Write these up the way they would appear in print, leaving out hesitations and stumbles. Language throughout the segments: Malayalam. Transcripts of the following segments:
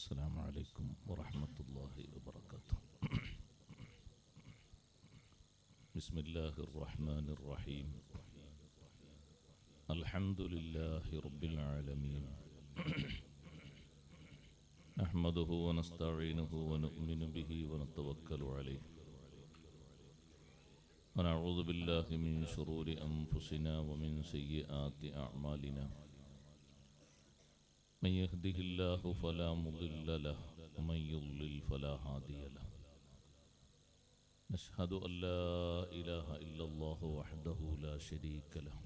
السلام عليكم ورحمة الله وبركاته. بسم الله الرحمن الرحيم. الحمد لله رب العالمين. نحمده ونستعينه ونؤمن به ونتوكل عليه. ونعوذ بالله من شرور أنفسنا ومن سيئات أعمالنا. من يهده الله فلا مضل له ومن يضلل فلا هادي له. نشهد أن لا إله إلا الله وحده لا شريك له.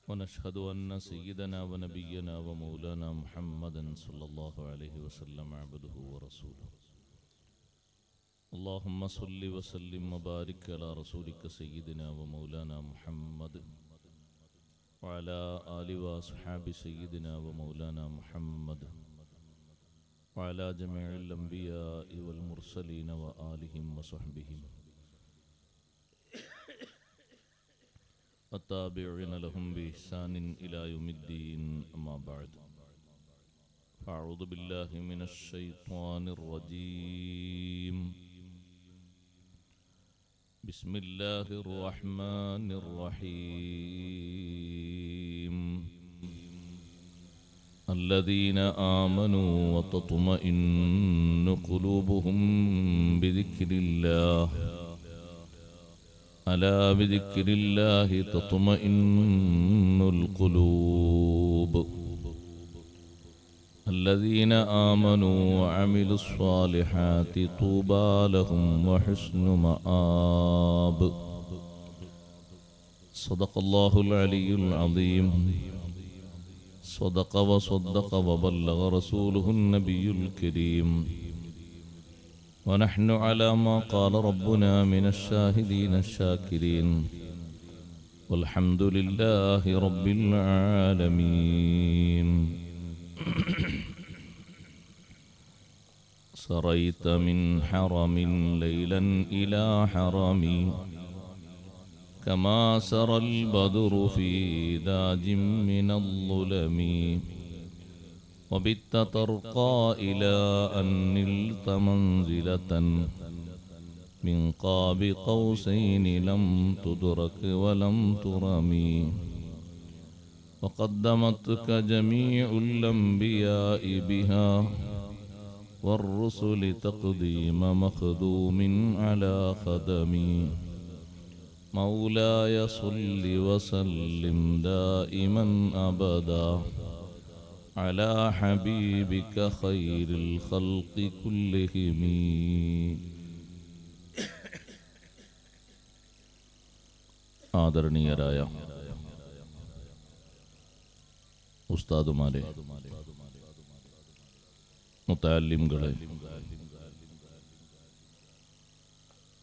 ونشهد أن سيدنا ونبينا ومولانا محمدا صلى الله عليه وسلم عبده ورسوله. اللهم صل وسلم وبارك على رسولك سيدنا ومولانا محمد وعلى آل وأصحاب سيدنا ومولانا محمد وعلى جميع الأنبياء والمرسلين وآلهم وصحبهم والتابعين لهم بإحسان إلى يوم الدين. أما بعد، فأعوذ بالله من الشيطان الرجيم. بسم الله الرحمن الرحيم. الذين آمنوا وتطمئن قلوبهم بذكر الله. ألا بذكر الله تطمئن القلوب. الذين آمنوا وعملوا الصالحات طوبى لهم وحسن مآب. صدق الله العلي العظيم. صدق وصدق وبلغ رسوله النبي الكريم. ونحن على ما قال ربنا من الشاهدين الشاكرين. والحمد لله رب العالمين. سريت من حرم ليلا إلى حرم كما سرى البدر في داج من الظلم. وبت ترقى إلى أن نلت منزلة من قاب قوسين لم تدرك ولم ترمي. وقدمتك جميع الأنبياء بها والرسل تقديم مخدوم على خدمي. مولاي صل وسلم دائما أبدا على حبيبك خير الخلق كلهم. ആദരണീയരായ ഉസ്താദുമാരെ, മുതഅല്ലിംകളെ,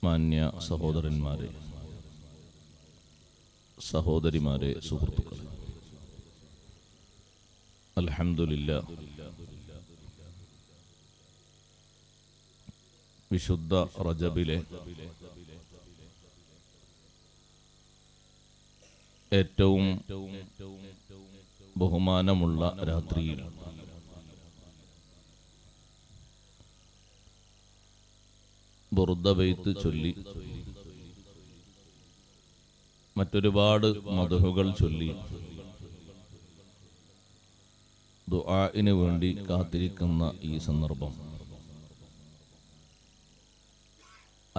മാന്യ സഹോദരന്മാരെ, സഹോദരിമാരെ, സുഹൃത്തുക്കളെ, അൽഹംദുലില്ലാഹ്, വിശുദ്ധ റജബിലെ ഏറ്റവും ബഹുമാനമുള്ള രാത്രിയിൽ ബുർദ ബൈത്ത് ചൊല്ലി മറ്റൊരുപാട് മദ്ഹുകൾ ചൊല്ലി ദുആഇന് വേണ്ടി കാത്തിരിക്കുന്ന ഈ സന്ദർഭം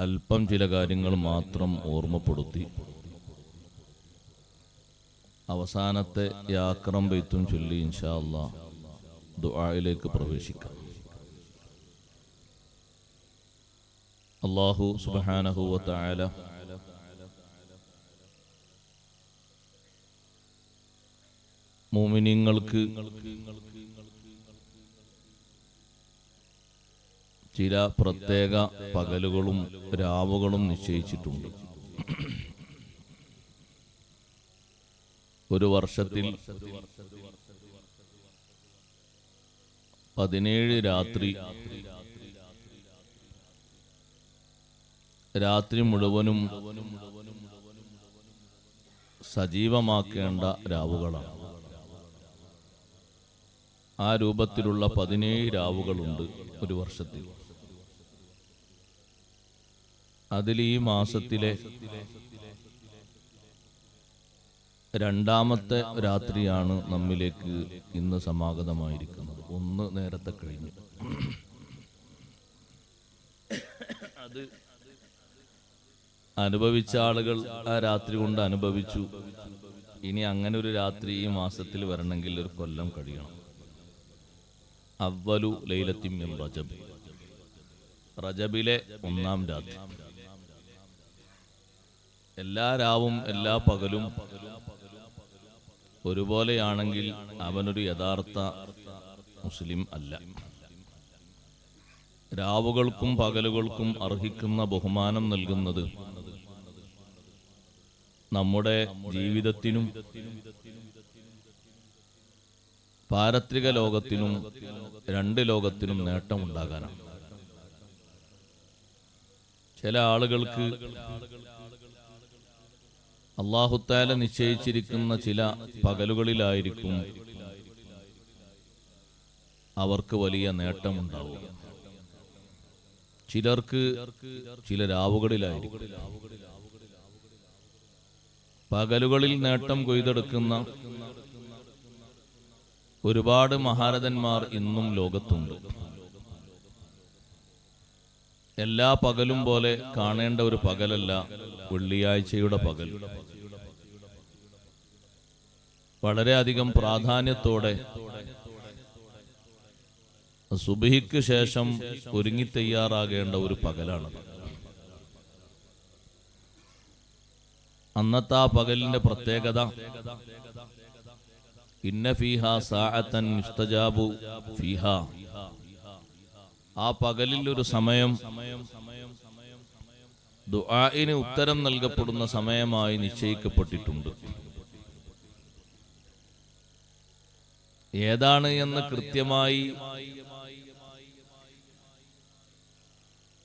അല്പം ചില കാര്യങ്ങൾ മാത്രം ഓർമ്മപ്പെടുത്തി അവസാനത്തെ യാക്രം ബൈത്തും ചൊല്ലി ഇൻഷാ അല്ലാഹ് ദുആയിലേക്ക് പ്രവേശിക്കാം. അല്ലാഹു സുബ്ഹാനഹു വ തആല മുഅ്മിനീങ്ങൾക്ക് ചില പ്രത്യേക പകലുകളും രാവുകളും നിശ്ചയിച്ചിട്ടുണ്ട്. ഒരു വർഷത്തിൽ 17 രാത്രി മുഴുവനും സജീവമാക്കേണ്ട രാവുകളാണ്. ആ രൂപത്തിലുള്ള 17 രാവുകളുണ്ട് ഒരു വർഷത്തിൽ. അതിൽ ഈ മാസത്തിലെ രണ്ടാമത്തെ രാത്രിയാണ് നമ്മിലേക്ക് ഇന്ന് സമാഗതമായിരിക്കുന്നത്. ഒന്ന് നേരത്തെ കഴിഞ്ഞു. അത് അനുഭവിച്ച ആളുകൾ ആ രാത്രി കൊണ്ട് അനുഭവിച്ചു. ഇനി അങ്ങനെ ഒരു രാത്രി ഈ മാസത്തിൽ വരണമെങ്കിൽ ഒരു കൊല്ലം കഴിയണം. അവ്വലു ലൈലത്തിൻ മിൻ റജബ്, റജബിലെ 1-ാം രാത്രി. എല്ലാ രാവും എല്ലാ പകലും ഒരുപോലെയാണെങ്കിൽ അവനൊരു യഥാർത്ഥ മുസ്ലിം അല്ല. രാവുകൾക്കും പകലുകൾക്കും അർഹിക്കുന്ന ബഹുമാനം നൽകുന്നത് നമ്മുടെ ജീവിതത്തിനും പാരത്രിക ലോകത്തിനും 2 ലോകത്തിനും നേട്ടമുണ്ടാകാനാണ്. ചില ആളുകൾക്ക് അല്ലാഹു തആല നിശ്ചയിച്ചിരിക്കുന്ന ചില പകലുകളിലായിരിക്കും അവർക്ക് വലിയ നേട്ടമുണ്ടാവുക. ചിലർക്ക് ചില രാവുകളിലായിരിക്കും. പകലുകളിൽ നേട്ടം കൊയ്തെടുക്കുന്ന ഒരുപാട് മഹാരഥന്മാർ ഇന്നും ലോകത്തുണ്ട്. എല്ലാ പകലും പോലെ കാണേണ്ട ഒരു പകലല്ല വെള്ളിയാഴ്ചയുടെ പകൽ. വളരെയധികം പ്രാധാന്യത്തോടെ സുബ്ഹിക്ക് ശേഷം ഒരുങ്ങി തയ്യാറാകേണ്ട ഒരു പകലാണ്. അന്നത്തെ ആ പകലിന്റെ പ്രത്യേകത ഇന്ന ഫീഹാ സാഅത്തൻ യുസ്തജാബു ഫീഹാ, ആ പകലിൽ ഒരു സമയം ദുആഇന് ഉത്തരം നൽകപ്പെടുന്ന സമയമായി നിശ്ചയിക്കപ്പെട്ടിട്ടുണ്ട്. ഏതാണ് എന്ന് കൃത്യമായി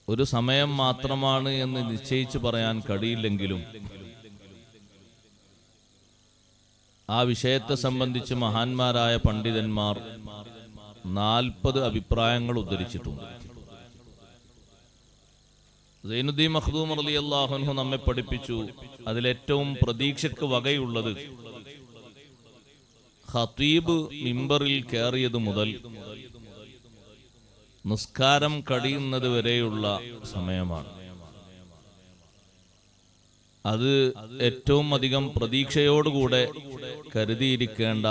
ഒരു സമയം മാത്രമാണ് എന്ന് നിശ്ചയിച്ചു പറയാൻ കഴിയില്ലെങ്കിലും ആ വിഷയത്തെ സംബന്ധിച്ച് മഹാന്മാരായ പണ്ഡിതന്മാർ 40 അഭിപ്രായങ്ങൾ ഉദ്ധരിച്ചിട്ടുണ്ട്. സൈനുദ്ദീൻ മഖ്ദൂം റളിയല്ലാഹു അൻഹു നമ്മെ പഠിപ്പിച്ചു, അതിലേറ്റവും പ്രതീക്ഷയ്ക്ക് വകയുള്ളത് ഖതീബ് മിമ്പറിൽ കയറിയത് മുതൽ നിസ്കാരം കഴിയുന്നത് വരെയുള്ള സമയമാണ്. അത് ഏറ്റവും അധികം പ്രതീക്ഷയോടുകൂടെ കരുതിയിരിക്കേണ്ട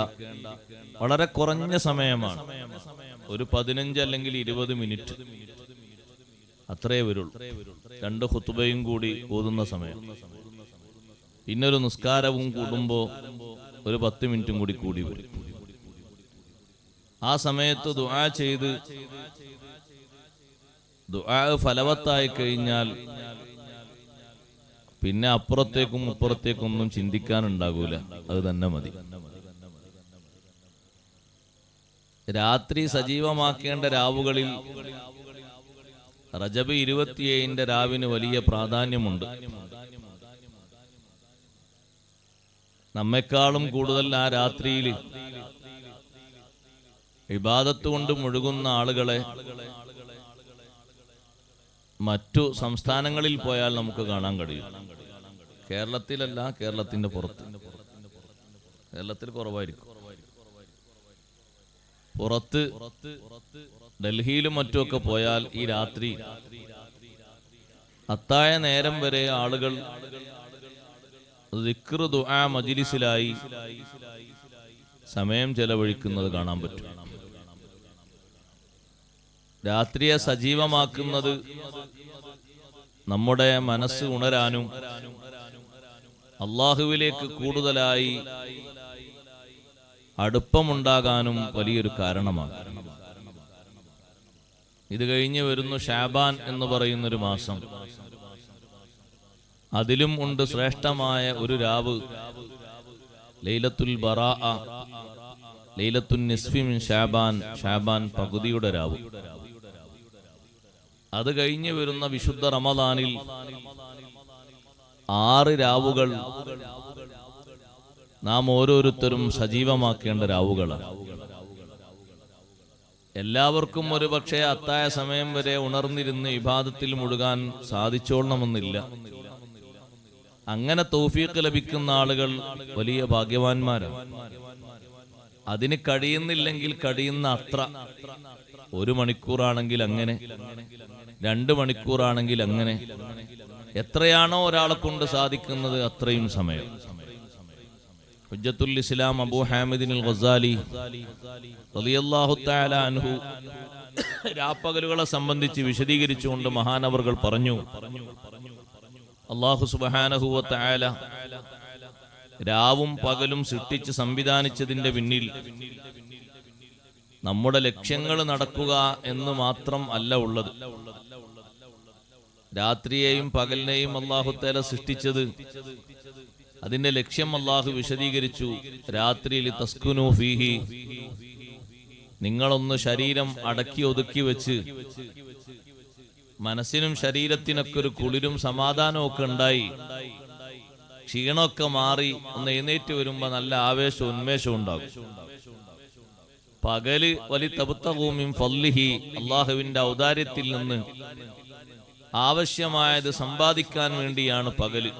വളരെ കുറഞ്ഞ സമയമാണ്. ഒരു 15 അല്ലെങ്കിൽ 20 മിനിറ്റ് അത്രേ വരുള്ളൂ. 2 ഖുതുബയും കൂടി ഓതുന്ന സമയം, പിന്നൊരു നിസ്കാരവും കൂടുമ്പോ ഒരു 10 മിനിറ്റും കൂടി വരും. ആ സമയത്ത് ദുആ ചെയ്ത് ദുആ ഫലവത്തായി കഴിഞ്ഞാൽ പിന്നെ അപ്പുറത്തേക്കും ഇപ്പുറത്തേക്കും ഒന്നും ചിന്തിക്കാനുണ്ടാകൂല, അത് തന്നെ മതി. രാത്രി സജീവമാക്കേണ്ട രാവുകളിൽ റജബ് 27 രാവിന് വലിയ പ്രാധാന്യമുണ്ട്. നമ്മെക്കാളും കൂടുതൽ ആ രാത്രിയിൽ ഇബാദത്ത് കൊണ്ട് മുഴുകുന്ന ആളുകളെ മറ്റു സംസ്ഥാനങ്ങളിൽ പോയാൽ നമുക്ക് കാണാൻ കഴിയും. കേരളത്തിലല്ല, കേരളത്തിന്റെ പുറത്ത്. കേരളത്തിൽ കുറവായിരിക്കും. പുറത്ത് ഡൽഹിയിലും മറ്റുമൊക്കെ പോയാൽ ഈ രാത്രി അത്തായ നേരം വരെ ആളുകൾ ദിക്ർ ദുആ മജ്ലിസിലായി സമയം ചെലവഴിക്കുന്നത് കാണാൻ പറ്റും. രാത്രിയെ സജീവമാക്കുന്നത് നമ്മുടെ മനസ്സ് ഉണരാനും അള്ളാഹുവിലേക്ക് കൂടുതലായി അടുപ്പമുണ്ടാകാനും വലിയൊരു കാരണമാണ്. ഇത് കഴിഞ്ഞ് വരുന്നു ഷാബാൻ എന്ന് പറയുന്നൊരു മാസം. അതിലും ഉണ്ട് ശ്രേഷ്ഠമായ ഒരു രാവ്, ലൈലത്തുൽ ബറാഅ, ലൈലത്തുൻ നിസ്ഫി മിൻ ഷാബാൻ, ഷാബാൻ പകുതിയുടെ രാവ്. അത് കഴിഞ്ഞ് വരുന്ന വിശുദ്ധ റമദാനിൽ 6 രാവുകൾ നാം ഓരോരുത്തരും സജീവമാക്കേണ്ട രാവുകളാണ്. എല്ലാവർക്കും ഒരു പക്ഷേ അത്തായ സമയം വരെ ഉണർന്നിരുന്ന് ഇബാദത്തിൽ മുഴുകാൻ സാധിച്ചോളണമെന്നില്ല. അങ്ങനെ തൗഫീഖ് ലഭിക്കുന്ന ആളുകൾ വലിയ ഭാഗ്യവാന്മാരാണ്. അതിന് കഴിയുന്നില്ലെങ്കിൽ കഴിയുന്ന അത്ര, 1 മണിക്കൂറാണെങ്കിൽ അങ്ങനെ, 2 മണിക്കൂറാണെങ്കിൽ അങ്ങനെ, എത്രയാണോ ഒരാളെ കൊണ്ട് സാധിക്കുന്നത് അത്രയും സമയം. ഹുജ്ജത്തുൽ ഇസ്ലാം അബൂ ഹാമിദിൻ അൽ ഗസാലി റളിയല്ലാഹു തആല അൻഹു രാപ്പകലുകളെ സംബന്ധിച്ച് വിശദീകരിച്ചുകൊണ്ട് മഹാനവർകൾ പറഞ്ഞു, അല്ലാഹു സുബ്ഹാനഹു വ തആല രാവും പകലും സൃഷ്ടിച്ച് സംവിധാനിച്ചതിന്റെ പിന്നിൽ നമ്മുടെ ലക്ഷ്യങ്ങൾ നടക്കുക എന്ന് മാത്രം അല്ല ഉള്ളത്. രാത്രിയെയും പകലിനെയും അല്ലാഹു തആല സൃഷ്ടിച്ചത്, അതിന്റെ ലക്ഷ്യം അല്ലാഹു വിശദീകരിച്ചു. രാത്രിയിൽ തസ്കുനു ഫീഹി, നിങ്ങളൊന്ന് ശരീരം അടക്കി ഒതുക്കി വെച്ച് മനസ്സിനും ശരീരത്തിനൊക്കെ ഒരു കുളിരും സമാധാനവും ഒക്കെ ഉണ്ടായി, ക്ഷീണമൊക്കെ മാറി ഒന്ന് എഴുന്നേറ്റ് വരുമ്പോ നല്ല ആവേശവും ഉന്മേഷവും ഉണ്ടാകും. പകല് വലി തബ്തഗൂ മിൻ ഫളിഹി, അല്ലാഹുവിന്റെ ഔദാര്യത്തിൽ നിന്ന് ആവശ്യമായത് സമ്പാദിക്കാൻ വേണ്ടിയാണ് പകല്.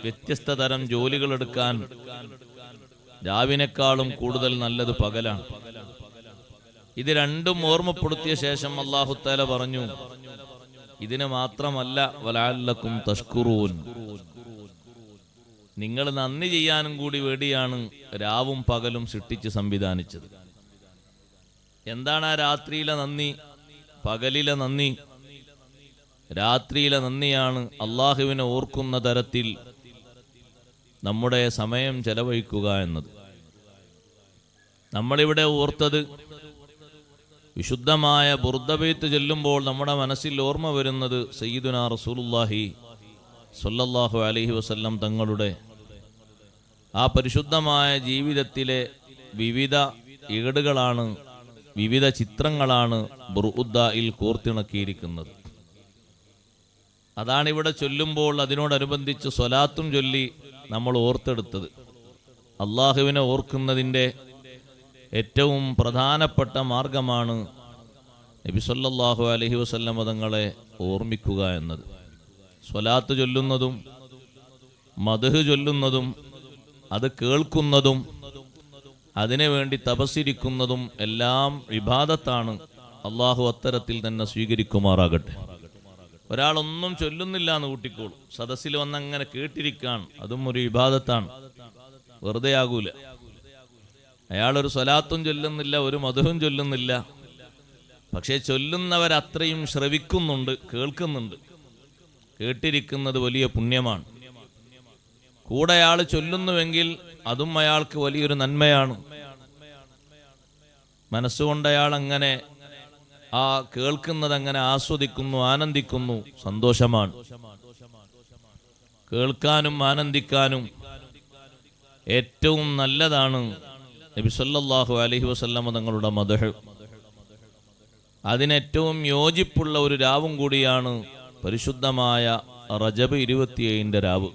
വ്യത്യസ്ത തരം ജോലികൾ എടുക്കാൻ രാവിനേക്കാളും കൂടുതൽ നല്ലത് പകലാണ്. ഇത് രണ്ടും ഓർമ്മപ്പെടുത്തിയ ശേഷം അല്ലാഹു തആല പറഞ്ഞു, ഇതിന് മാത്രമല്ല വലഅല്ലക്കും തഷ്കുറൂൻ, നിങ്ങൾ നന്ദി ചെയ്യാനും കൂടി വേണ്ടിയാണ് രാവും പകലും സൃഷ്ടിച്ച് സംവിധാനിച്ചത്. എന്താണ് ആ രാത്രിയിലെ നന്ദി, പകലിലെ നന്ദി? രാത്രിയിലെ നന്ദിയാണ് അള്ളാഹുവിനെ ഓർക്കുന്ന തരത്തിൽ നമ്മുടെ സമയം ചെലവഴിക്കുക എന്നത്. നമ്മളിവിടെ ഓർത്തത്, വിശുദ്ധമായ ബുർദബൈത്ത് ചൊല്ലുമ്പോൾ നമ്മുടെ മനസ്സിൽ ഓർമ്മ വരുന്നത് സയ്യിദുനാ റസൂലുള്ളാഹി സ്വല്ലല്ലാഹു അലൈഹി വസല്ലം തങ്ങളുടെ ആ പരിശുദ്ധമായ ജീവിതത്തിലെ വിവിധ ഏടുകളാണ്, വിവിധ ചിത്രങ്ങളാണ് ബുർഉദ്ദയിൽ കോർത്തിണക്കിയിരിക്കുന്നത്. അതാണിവിടെ ചൊല്ലുമ്പോൾ അതിനോടനുബന്ധിച്ച് സ്വലാത്തും ചൊല്ലി നമ്മൾ ഓർത്തെടുത്തത്. അള്ളാഹുവിനെ ഓർക്കുന്നതിൻ്റെ ഏറ്റവും പ്രധാനപ്പെട്ട മാർഗമാണ് നബി സല്ലല്ലാഹു അലൈഹി വസല്ലം തങ്ങളെ ഓർമ്മിക്കുക എന്നത്. സ്വലാത്ത് ചൊല്ലുന്നതും മദ്ഹ് ചൊല്ലുന്നതും അത് കേൾക്കുന്നതും അതിനു വേണ്ടി തപസ്സിരിക്കുന്നതും എല്ലാം ഇബാദത്താണ്. അള്ളാഹു അത്തരത്തിൽ തന്നെ സ്വീകരിക്കുമാറാകട്ടെ. ഒരാളൊന്നും ചൊല്ലുന്നില്ല എന്ന് കൂട്ടിക്കോളും, സദസ്സിൽ വന്നങ്ങനെ കേട്ടിരിക്കാൻ, അതും ഒരു ഇബാദത്താണ്, വെറുതെ ആകൂല. അയാളൊരു സ്വലാത്തും ചൊല്ലുന്നില്ല, ഒരു മദ്ഹും ചൊല്ലുന്നില്ല, പക്ഷെ ചൊല്ലുന്നവരത്രയും ശ്രവിക്കുന്നുണ്ട്, കേൾക്കുന്നുണ്ട്. കേട്ടിരിക്കുന്നത് വലിയ പുണ്യമാണ്. കൂടെ അയാൾ ചൊല്ലുന്നുവെങ്കിൽ അതും അയാൾക്ക് വലിയൊരു നന്മയാണ്. മനസ്സുകൊണ്ട് അയാൾ അങ്ങനെ ആ കേൾക്കുന്നത് അങ്ങനെ ആസ്വദിക്കുന്നു, ആനന്ദിക്കുന്നു, സന്തോഷമാണ്. കേൾക്കാനും ആനന്ദിക്കാനും ഏറ്റവും നല്ലതാണ് നബി സല്ലല്ലാഹു അലൈഹി വസല്ലം തങ്ങളുടെ മദ്ഹ്. അതിനേറ്റവും യോജിപ്പുള്ള ഒരു രാവും കൂടിയാണ് പരിശുദ്ധമായ റജബ് 27 രാവ്.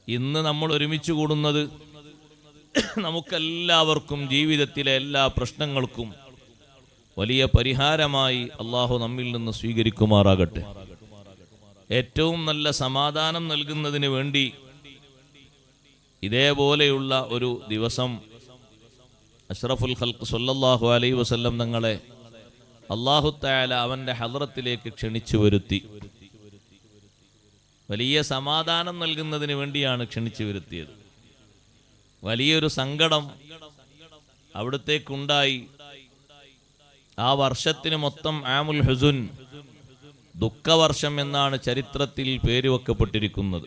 ഇന്ന് നമ്മൾ ഒരുമിച്ച് കൂടുന്നത് നമുക്കെല്ലാവർക്കും ജീവിതത്തിലെ എല്ലാ പ്രശ്നങ്ങൾക്കും വലിയ പരിഹാരമായി അള്ളാഹു നമ്മിൽ നിന്ന് സ്വീകരിക്കുമാറാകട്ടെ. ഏറ്റവും നല്ല സമാധാനം നൽകുന്നതിന് വേണ്ടി ഇതേപോലെയുള്ള ഒരു ദിവസം അഷ്റഫുൽ ഖൽഖ് സല്ലല്ലാഹു അലൈഹി വസല്ലം തങ്ങളെ അല്ലാഹു തആല അവന്റെ ഹദ്റത്തിലേക്ക് ക്ഷണിച്ചു വരുത്തി. വലിയ സമാധാനം നൽകുന്നതിന് വേണ്ടിയാണ് ക്ഷണിച്ചു വരുത്തിയത്. വലിയൊരു സങ്കടം അവിടത്തേക്കുണ്ടായി. ആ വർഷത്തിന് മൊത്തം ആമുൽ ഹുസുൻ, ദുഃഖവർഷം എന്നാണ് ചരിത്രത്തിൽ പേരുവെക്കപ്പെട്ടിരിക്കുന്നത്.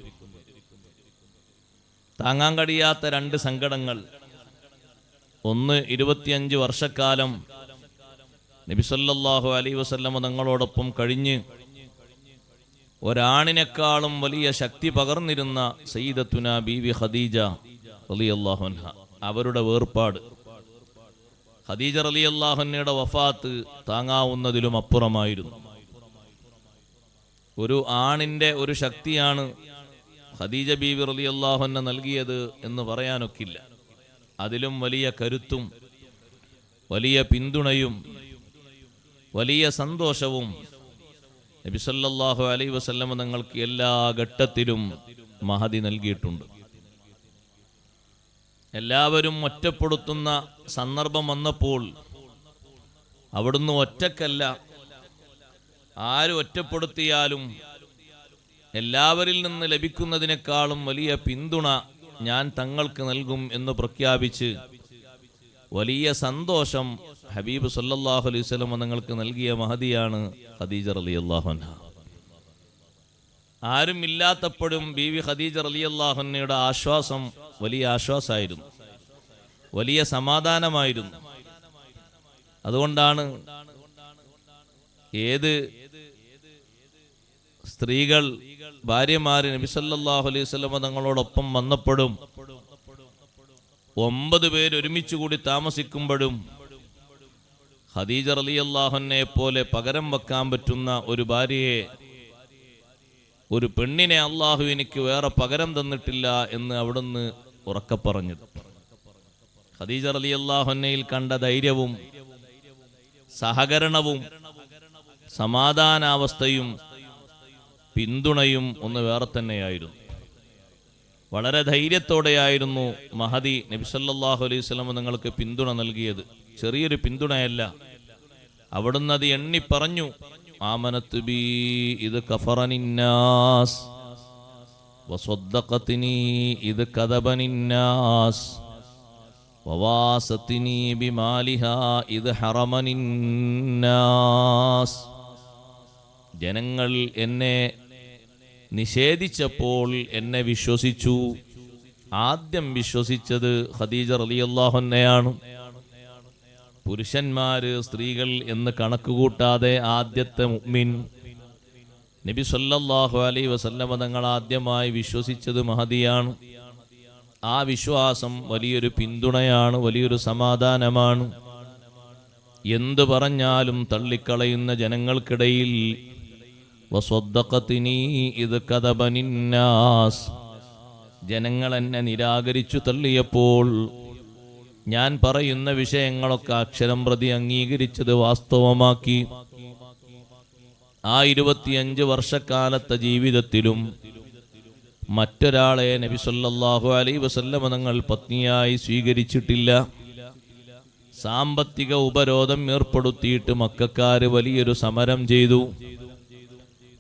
താങ്ങാൻ കഴിയാത്ത 2 സങ്കടങ്ങൾ. ഒന്ന്, 25 വർഷക്കാലം നബി സല്ലല്ലാഹു അലൈഹി വസല്ലം തങ്ങളോടൊപ്പം കഴിഞ്ഞ് ഒരാണിനേക്കാളും വലിയ ശക്തി പകർന്നിരുന്ന സയ്യിദത്തുനാ ബീവി ഖദീജ റളിയല്ലാഹു അൻഹ, അവരുടെ വേർപാട്. ഖദീജ റളിയല്ലാഹു അൻഹയുടെ വഫാത്ത് താങ്ങാവുന്നതിലും അപ്പുറമായിരുന്നു. ഒരു ആണിന്റെ ഒരു ശക്തിയാണ് ഖദീജ ബീവി റളിയല്ലാഹു അൻഹ നൽകിയത് എന്ന് പറയാനൊക്കില്ല. അതിലും വലിയ കരുത്തും വലിയ പിന്തുണയും വലിയ സന്തോഷവും നബി സല്ലല്ലാഹു അലൈഹി വസല്ലം തങ്ങൾക്ക് എല്ലാ ഘട്ടത്തിലും മഹദി നൽകിയിട്ടുണ്ട്. എല്ലാവരും ഒറ്റപ്പെടുത്തുന്ന സന്ദർഭം വന്നപ്പോൾ അവിടുന്ന് ഒറ്റക്കല്ല, ആര് ഒറ്റപ്പെടുത്തിയാലും എല്ലാവരിൽ നിന്ന് ലഭിക്കുന്നതിനേക്കാളും വലിയ പിന്തുണ ഞാൻ തങ്ങൾക്ക് നൽകും എന്ന് പ്രഖ്യാപിച്ച് വലിയ സന്തോഷം ഹബീബ് സല്ലല്ലാഹു അലൈഹി വസല്ലം തങ്ങൾക്ക് നൽകിയ മഹദിയാണ് ഖദീജ റളിയല്ലാഹു അൻഹ. ആരും ഇല്ലാത്തപ്പോഴും ബീവി ഖദീജ റളിയല്ലാഹു അൻഹയുടെ ആശ്വാസം വലിയ ആശ്വാസമായിരുന്നു, വലിയ സമാധാനമായിരുന്നു. അതുകൊണ്ടാണ് ഏത് സ്ത്രീകൾ ഭാര്യമാര് നബി സല്ലല്ലാഹു അലൈഹി വസല്ലം തങ്ങളോടൊപ്പം വന്നപ്പോഴും 9 പേര് ഒരുമിച്ച് കൂടി താമസിക്കുമ്പോഴും ഖദീജ റളിയല്ലാഹു അൻഹയെ പോലെ പകരം വെക്കാൻ പറ്റുന്ന ഒരു ഭാര്യയെ, ഒരു പെണ്ണിനെ അള്ളാഹു എനിക്ക് വേറെ പകരം തന്നിട്ടില്ല എന്ന് അവിടുന്ന് ഉറക്കെ പറഞ്ഞത്. ഖദീജ റളിയല്ലാഹു അൻഹയിൽ കണ്ട ധൈര്യവും സഹകരണവും സമാധാനാവസ്ഥയും പിന്തുണയും ഒന്ന് വേറെ തന്നെയായിരുന്നു. വളരെ ധൈര്യത്തോടെയായിരുന്നു മഹദി നബി സല്ലല്ലാഹു അലൈഹി വസല്ലം നിങ്ങൾക്ക് പിന്തുണ നൽകിയത്. ചെറിയൊരു പിന്തുണയല്ല, അവിടുന്ന് അത് എണ്ണി പറഞ്ഞു. ആമനത്തു ബി ഇത് കഫറനിന്നാസ് വസദ്ദഖത്നി ഇത് കദബനിന്നാസ് വവാസത്നി ബിമാലിഹാ ഇത് ഹറമനിന്നാസ്. ജനങ്ങൾ എന്നെ നിഷേധിച്ചപ്പോൾ എന്നെ വിശ്വസിച്ചു. ആദ്യം വിശ്വസിച്ചത് ഖദീജ റളിയല്ലാഹു അൻഹയാണ്. പുരുഷന്മാര് സ്ത്രീകൾ എന്ന് കണക്കുകൂട്ടാതെ ആദ്യത്തെ മുഅ്മിൻ നബി സല്ലല്ലാഹു അലൈഹി വസല്ലം തങ്ങൾ ആദ്യമായി വിശ്വസിച്ചത് മഹദിയാണ്. ആ വിശ്വാസം വലിയൊരു പിന്തുണയാണ്, വലിയൊരു സമാധാനമാണ്. എന്തു പറഞ്ഞാലും തള്ളിക്കളയുന്ന ജനങ്ങൾക്കിടയിൽ വസദ്ദഖത്നി ഇത് കദബനിന്നാസ്, ജനങ്ങൾ എന്നെ നിരാകരിച്ചു തള്ളിയപ്പോൾ ഞാൻ പറയുന്ന വിഷയങ്ങളൊക്കെ അക്ഷരം പ്രതി അംഗീകരിച്ചത് വാസ്തവമാക്കി. ആ 25 വർഷക്കാലത്തെ ജീവിതത്തിലും മറ്റൊരാളെ നബി സല്ലല്ലാഹു അലൈഹി വസല്ലം തങ്ങൾ പത്നിയായി സ്വീകരിച്ചിട്ടില്ല. സാമ്പത്തിക ഉപരോധം ഏർപ്പെടുത്തിയിട്ട് മക്കക്കാര് വലിയൊരു സമരം ചെയ്തു.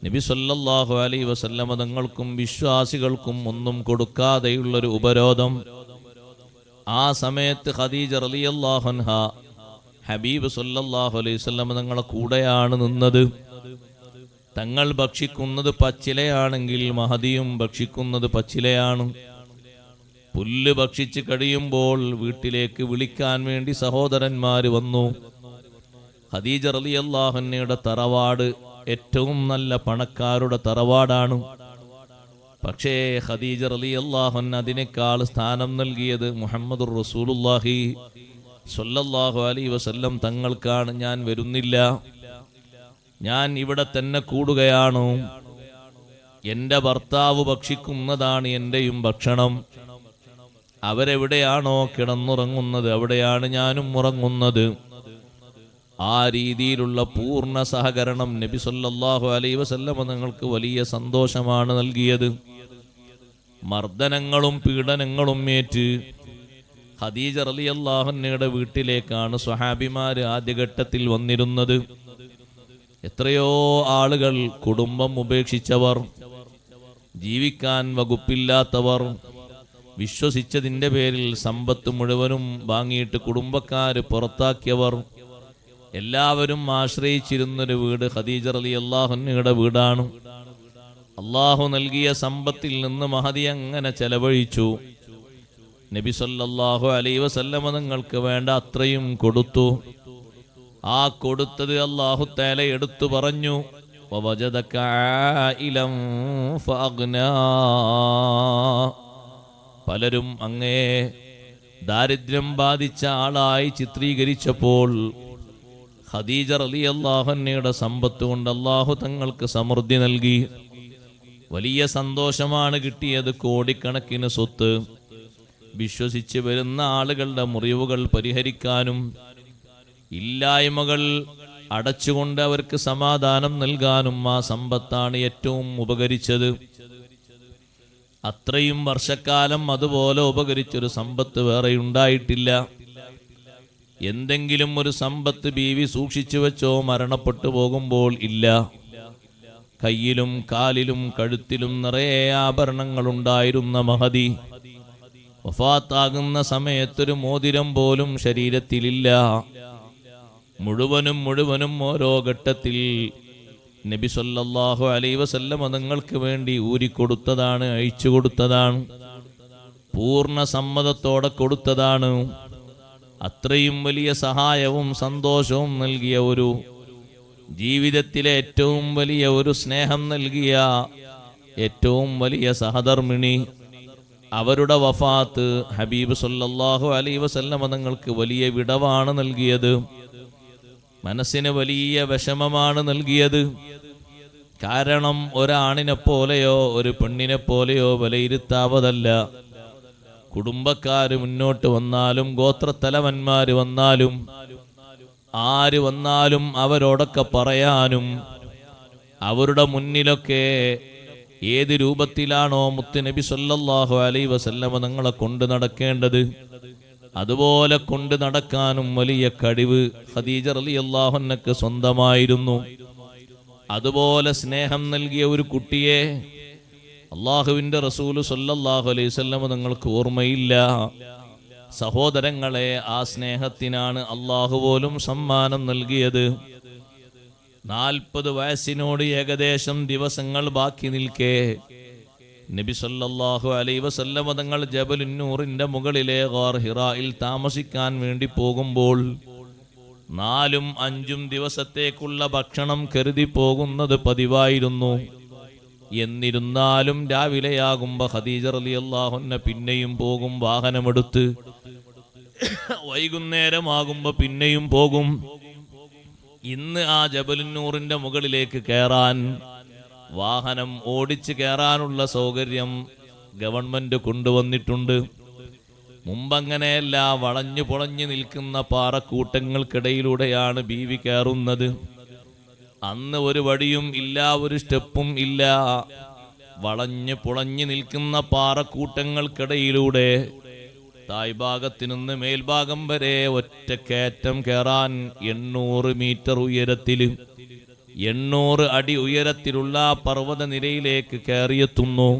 നബി സല്ലല്ലാഹു അലൈഹി വസല്ലം തങ്ങൾക്കും വിശ്വാസികൾക്കും ഒന്നും കൊടുക്കാതെയുള്ളൊരു ഉപരോധം. ആ സമയത്ത് ഖദീജ റളിയല്ലാഹു അൻഹ ഹബീബ് സല്ലല്ലാഹു അലൈഹി വസല്ലം തങ്ങളെ കൂടെയാണ് നിന്നത്. തങ്ങൾ ഭക്ഷിക്കുന്നത് പച്ചിലയാണെങ്കിൽ മഹദിയും ഭക്ഷിക്കുന്നത് പച്ചിലയാണ്. പുല്ല് ഭക്ഷിച്ച് കഴിയുമ്പോൾ വീട്ടിലേക്ക് വിളിക്കാൻ വേണ്ടി സഹോദരന്മാര് വന്നു. ഖദീജ റളിയല്ലാഹു അൻഹയുടെ തറവാട് ഏറ്റവും നല്ല പണക്കാരുടെ തറവാടാണ്. പക്ഷേ ഖദീജ റളിയല്ലാഹു അൻഹ അതിനേക്കാൾ സ്ഥാനം നൽകിയത് മുഹമ്മദുർ റസൂലുള്ളാഹി സ്വല്ലല്ലാഹു അലൈഹി വസല്ലം തങ്ങൾക്കാണ്. ഞാൻ വരുന്നില്ല, ഞാൻ ഇവിടെ തന്നെ കൂടുകയാണ്. എൻ്റെ ഭർത്താവ് ഭക്ഷിക്കുന്നതാണ് എൻ്റെയും ഭക്ഷണം. അവരെവിടെയാണോ കിടന്നുറങ്ങുന്നത് അവിടെയാണ് ഞാനും ഉറങ്ങുന്നത്. ആ രീതിയിലുള്ള പൂർണ്ണ സഹകരണം നബി സല്ലല്ലാഹു അലൈഹി വസല്ലം നിങ്ങൾക്ക് വലിയ സന്തോഷമാണ് നൽകിയത്. മർദ്ദനങ്ങളും പീഡനങ്ങളും ഏറ്റ് ഖദീജ റളിയല്ലാഹു അൻഹയുടെ വീട്ടിലേക്കാണ് സ്വഹാബിമാര് ആദ്യഘട്ടത്തിൽ വന്നിരുന്നത്. എത്രയോ ആളുകൾ കുടുംബം ഉപേക്ഷിച്ചവർ, ജീവിക്കാൻ വകുപ്പില്ലാത്തവർ, വിശ്വസിച്ചതിൻ്റെ പേരിൽ സമ്പത്ത് മുഴുവനും വാങ്ങിയിട്ട് കുടുംബക്കാര് പുറത്താക്കിയവർ, എല്ലാവരും ആശ്രയിച്ചിരുന്നൊരു വീട് ഖദീജ റളിയല്ലാഹു അൻഹയുടെ വീടാണ്. അള്ളാഹു നൽകിയ സമ്പത്തിൽ നിന്ന് മഹദി അങ്ങനെ ചെലവഴിച്ചു. നബി സല്ലല്ലാഹു അലൈഹി വസല്ലം തങ്ങൾക്ക് വേണ്ട അത്രയും കൊടുത്തു. ആ കൊടുത്തത് അല്ലാഹു തആല എടുത്തു പറഞ്ഞു, വവജദക ആയിലൻ ഫഅഗ്നാ. പലരും അങ്ങേ ദാരിദ്ര്യം ബാധിച്ച ആളായി ചിത്രീകരിച്ചപ്പോൾ ഖദീജ റളിയല്ലാഹു അൻഹയുടെ സമ്പത്ത് കൊണ്ട് അല്ലാഹു തങ്ങൾക്ക് സമൃദ്ധി നൽകി. വലിയ സന്തോഷമാണ് കിട്ടിയത്. കോടിക്കണക്കിന് സ്വത്ത്. വിശ്വസിച്ച് വരുന്ന ആളുകളുടെ മുറിവുകൾ പരിഹരിക്കാനും ഇല്ലായ്മകൾ അടച്ചുകൊണ്ട് അവർക്ക് സമാധാനം നൽകാനും ആ സമ്പത്താണ് ഏറ്റവും ഉപകരിച്ചത്. അത്രയും വർഷക്കാലം അതുപോലെ ഉപകരിച്ചൊരു സമ്പത്ത് വേറെ ഉണ്ടായിട്ടില്ല. എന്തെങ്കിലും ഒരു സമ്പത്ത് ബീവി സൂക്ഷിച്ചു വെച്ചോ മരണപ്പെട്ടു പോകുമ്പോൾ ഇല്ല. കയ്യിലും കാലിലും കഴുത്തിലും നിറയെ ആഭരണങ്ങളുണ്ടായിരുന്ന മഹദി വഫാത്താകുന്ന സമയത്തൊരു മോതിരം പോലും ശരീരത്തിലില്ല. മുഴുവനും ഓരോ ഘട്ടത്തിൽ നബി സല്ലല്ലാഹു അലൈഹി വസല്ലം തങ്ങൾക്ക് വേണ്ടി ഊരിക്കൊടുത്തതാണ്, അയച്ചു കൊടുത്തതാണ്, പൂർണ്ണ സമ്മതത്തോടെ കൊടുത്തതാണ്. അത്രയും വലിയ സഹായവും സന്തോഷവും നൽകിയ ഒരു ജീവിതത്തിലെ ഏറ്റവും വലിയ ഒരു സ്നേഹം നൽകിയ ഏറ്റവും വലിയ സഹധർമ്മിണി, അവരുടെ വഫാത്ത് ഹബീബ് സല്ലല്ലാഹു അലൈഹി വസല്ലം തങ്ങൾക്ക് വലിയ വിടവാണ് നൽകിയത്. മനസ്സിന് വലിയ വിഷമമാണ് നൽകിയത്. കാരണം ഒരാണിനെ പോലെയോ ഒരു പെണ്ണിനെ പോലെയോ വിലയിരുത്താവതല്ല. കുടുംബക്കാര് മുന്നോട്ട് വന്നാലും ഗോത്രത്തലവന്മാര് വന്നാലും ആര് വന്നാലും അവരോടൊക്കെ പറയാനും അവരുടെ മുന്നിലൊക്കെ ഏത് രൂപത്തിലാണോ മുത്തുനബി സല്ലല്ലാഹു അലൈഹി വസല്ലം തങ്ങളെ കൊണ്ട് നടക്കേണ്ടത് അതുപോലെ കൊണ്ട് നടക്കാനും വലിയ കഴിവ് ഖദീജ റളിയല്ലാഹു അൻഹക്ക് സ്വന്തമായിരുന്നു. അതുപോലെ സ്നേഹം നൽകിയ ഒരു കുട്ടിയെ അള്ളാഹുവിന്റെ റസൂല് സല്ലല്ലാഹു അലൈഹി വസല്ലം തങ്ങൾക്ക് ഓർമ്മയില്ല. സഹോദരങ്ങളെ, ആ സ്നേഹത്തിനാണ് അള്ളാഹു പോലും സമ്മാനം നൽകിയത്. 40 വയസ്സിനോട് ഏകദേശം ദിവസങ്ങൾ ബാക്കി നിൽക്കെ നബി സല്ലല്ലാഹു അലൈഹി വസല്ലം തങ്ങൾ ജബലുന്നൂറിന്റെ മുകളിലെ ഗാർ ഹിറായിൽ താമസിക്കാൻ വേണ്ടി പോകുമ്പോൾ 4-5 ദിവസത്തേക്കുള്ള ഭക്ഷണം കരുതി പോകുന്നത് പതിവായിരുന്നു. എന്നിരുന്നാലും രാവിലെയാകുമ്പോ ഖദീജ റളിയല്ലാഹു അൻഹ പിന്നെയും പോകും വാഹനമെടുത്ത്. വൈകുന്നേരമാകുമ്പോ പിന്നെയും പോകും. ഇന്ന് ആ ജബലുന്നൂറിന്റെ മുകളിലേക്ക് കയറാൻ വാഹനം ഓടിച്ച് കയറാനുള്ള സൗകര്യം ഗവൺമെന്റ് കൊണ്ടുവന്നിട്ടുണ്ട്. മുമ്പങ്ങനെയല്ല, വളഞ്ഞു പൊളഞ്ഞു നിൽക്കുന്ന പാറക്കൂട്ടങ്ങൾക്കിടയിലൂടെയാണ് ബീവി കയറുന്നത്. അന്ന് ഒരു വടിയും ഇല്ല, ഒരു സ്റ്റെപ്പും ഇല്ല. വളഞ്ഞു പൊളഞ്ഞു നിൽക്കുന്ന പാറക്കൂട്ടങ്ങൾക്കിടയിലൂടെ തായ്ഭാഗത്തു നിന്ന് മേൽഭാഗം വരെ ഒറ്റക്കയറ്റം കയറാൻ 800 മീറ്റർ ഉയരത്തില് 800 അടി ഉയരത്തിലുള്ള പർവ്വത നിരയിലേക്ക് കയറിയെത്തുന്നു.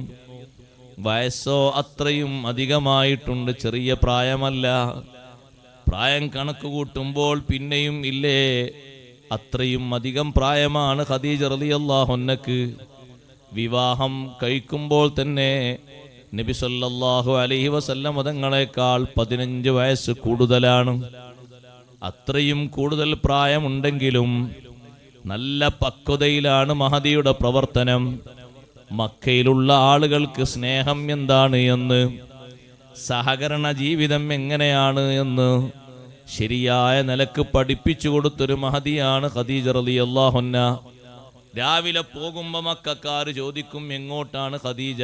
വയസ്സോ അത്രയും അധികമായിട്ടുണ്ട്, ചെറിയ പ്രായമല്ല. പ്രായം കണക്ക് കൂട്ടുമ്പോൾ പിന്നെയും ഇല്ലേ, അത്രയും അധികം പ്രായമാണ് ഖദീജ റളിയല്ലാഹു അൻഹക്ക്. വിവാഹം കഴിക്കുമ്പോൾ തന്നെ നബി സല്ലല്ലാഹു അലൈഹി വസല്ലം തങ്ങളെക്കാൾ 15 വയസ്സ് കൂടുതലാണ്. അത്രയും കൂടുതൽ പ്രായമുണ്ടെങ്കിലും നല്ല പക്വതയിലാണ് മഹദിയുടെ പ്രവർത്തനം. മക്കയിലുള്ള ആളുകൾക്ക് സ്നേഹം എന്താണ് എന്ന്, സഹകരണ ജീവിതം എങ്ങനെയാണ് എന്ന് ശരിയായ നിലക്ക് പഠിപ്പിച്ചു കൊടുത്തൊരു മഹദിയാണ് ഖദീജ റളിയല്ലാഹു അൻഹ. രാവിലെ പോകുമ്പോ മക്കക്കാർ ചോദിക്കും, എങ്ങോട്ടാണ് ഖദീജ?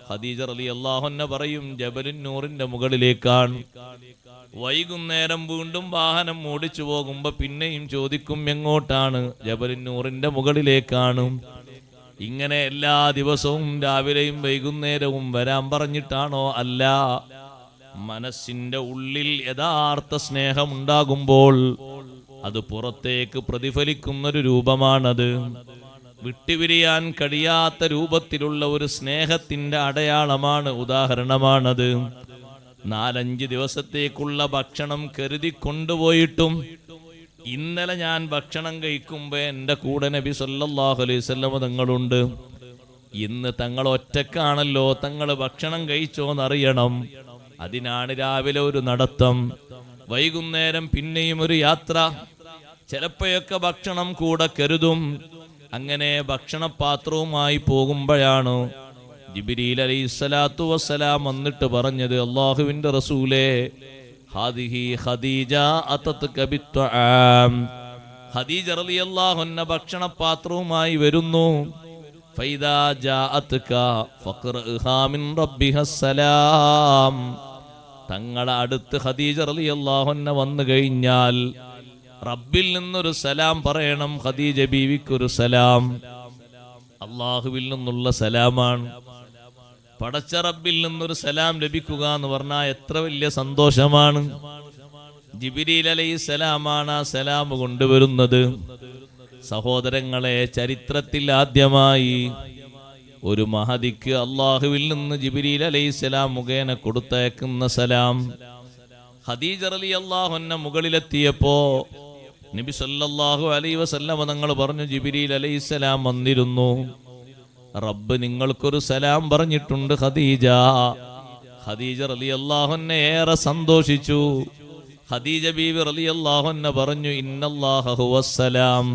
ഖദീജ റളിയല്ലാഹു അൻഹ പറയും, ജബലുന്നൂറിന്റെ മുകളിലേക്കാണ്. വൈകുന്നേരം വീണ്ടും വാഹനം ഓടിച്ചു പോകുമ്പോ പിന്നെയും ചോദിക്കും, എങ്ങോട്ടാണ്? ജബലുന്നൂറിന്റെ മുകളിലേക്കാണ്. ഇങ്ങനെ എല്ലാ ദിവസവും രാവിലെയും വൈകുന്നേരവും വരാൻ പറഞ്ഞിട്ടാണോ? അല്ല. മനസ്സിന്റെ ഉള്ളിൽ യഥാർത്ഥ സ്നേഹമുണ്ടാകുമ്പോൾ അത് പുറത്തേക്ക് പ്രതിഫലിക്കുന്നൊരു രൂപമാണത്. വിട്ടുപിരിയാൻ കഴിയാത്ത രൂപത്തിലുള്ള ഒരു സ്നേഹത്തിന്റെ അടയാളമാണ്, ഉദാഹരണമാണത്. 4-5 ദിവസത്തേക്കുള്ള ഭക്ഷണം കരുതി കൊണ്ടുപോയിട്ടും ഇന്നലെ ഞാൻ ഭക്ഷണം കഴിക്കുമ്പോ എന്റെ കൂടെ നബി സല്ലല്ലാഹു അലൈഹി വസല്ലം തങ്ങളുണ്ട്. ഇന്ന് തങ്ങൾ ഒറ്റക്കാണല്ലോ, തങ്ങൾ ഭക്ഷണം കഴിച്ചോന്നറിയണം. അതിനാണ് രാവിലെ ഒരു നടത്തം, വൈകുന്നേരം പിന്നെയും ഒരു യാത്ര. ചിലപ്പോഴൊക്കെ ഭക്ഷണം കൂടെ കരുതും. അങ്ങനെ ഭക്ഷണപാത്രവുമായി പോകുമ്പോഴാണ് ജിബ്രീൽ അലൈഹിസ്സലാത്തു വസ്സലാം വന്നിട്ട് പറഞ്ഞത്, അല്ലാഹുവിന്റെ റസൂലേ, ഹാദിഹി ഖദീജ അതത്ക ബിത്ത്ആം. ഖദീജ റളിയല്ലാഹു അൻഹ ഭക്ഷണപാത്രവുമായി വരുന്നു. ഫൈദാ ജാഅത്ക ഫഖ്റഹാ മിൻ റബ്ബിഹസ്സലാം. തങ്ങളുടെ അടുത്ത് ഖദീജ റളിയല്ലാഹു അൻഹ വന്നു കഴിഞ്ഞാൽ റബ്ബിൽ നിന്നൊരു സലാം പറയണം. ഖദീജ ബീവിക്കൊരു സലാം അള്ളാഹുവിൽ നിന്നുള്ള സലാമാണ്. പടച്ച റബ്ബിൽ നിന്നൊരു സലാം ലഭിക്കുക എന്ന് പറഞ്ഞാൽ എത്ര വലിയ സന്തോഷമാണ്. ജിബ്രീൽ അലൈഹിസ്സലാമാണ് ആ സലാം കൊണ്ടുവരുന്നത്. സഹോദരങ്ങളെ, ചരിത്രത്തിൽ ആദ്യമായി ഒരു മഹദിക്ക് അള്ളാഹുവിൽ നിന്ന് ജിബ്രീൽ അലൈഹിസ്സലാം മുഖേന കൊടുത്തയക്കുന്ന സലാം. ഖദീജ റളിയല്ലാഹു അൻഹ മുകളിലെത്തിയപ്പോ നബി സല്ലല്ലാഹു അലൈഹി വസല്ലം തങ്ങൾ പറഞ്ഞു, ജിബ്രീൽ അലൈഹിസ്സലാം വന്നിരുന്നു, റബ്ബ് നിങ്ങൾക്കൊരു സലാം പറഞ്ഞിട്ടുണ്ട് ഖദീജ. ഖദീജ റളിയല്ലാഹു അൻഹ ഏറെ സന്തോഷിച്ചു. ഖദീജ ബീവി റളിയല്ലാഹു അൻഹ പറഞ്ഞു, ഇന്നല്ലാഹ ഹുവസ്സലാം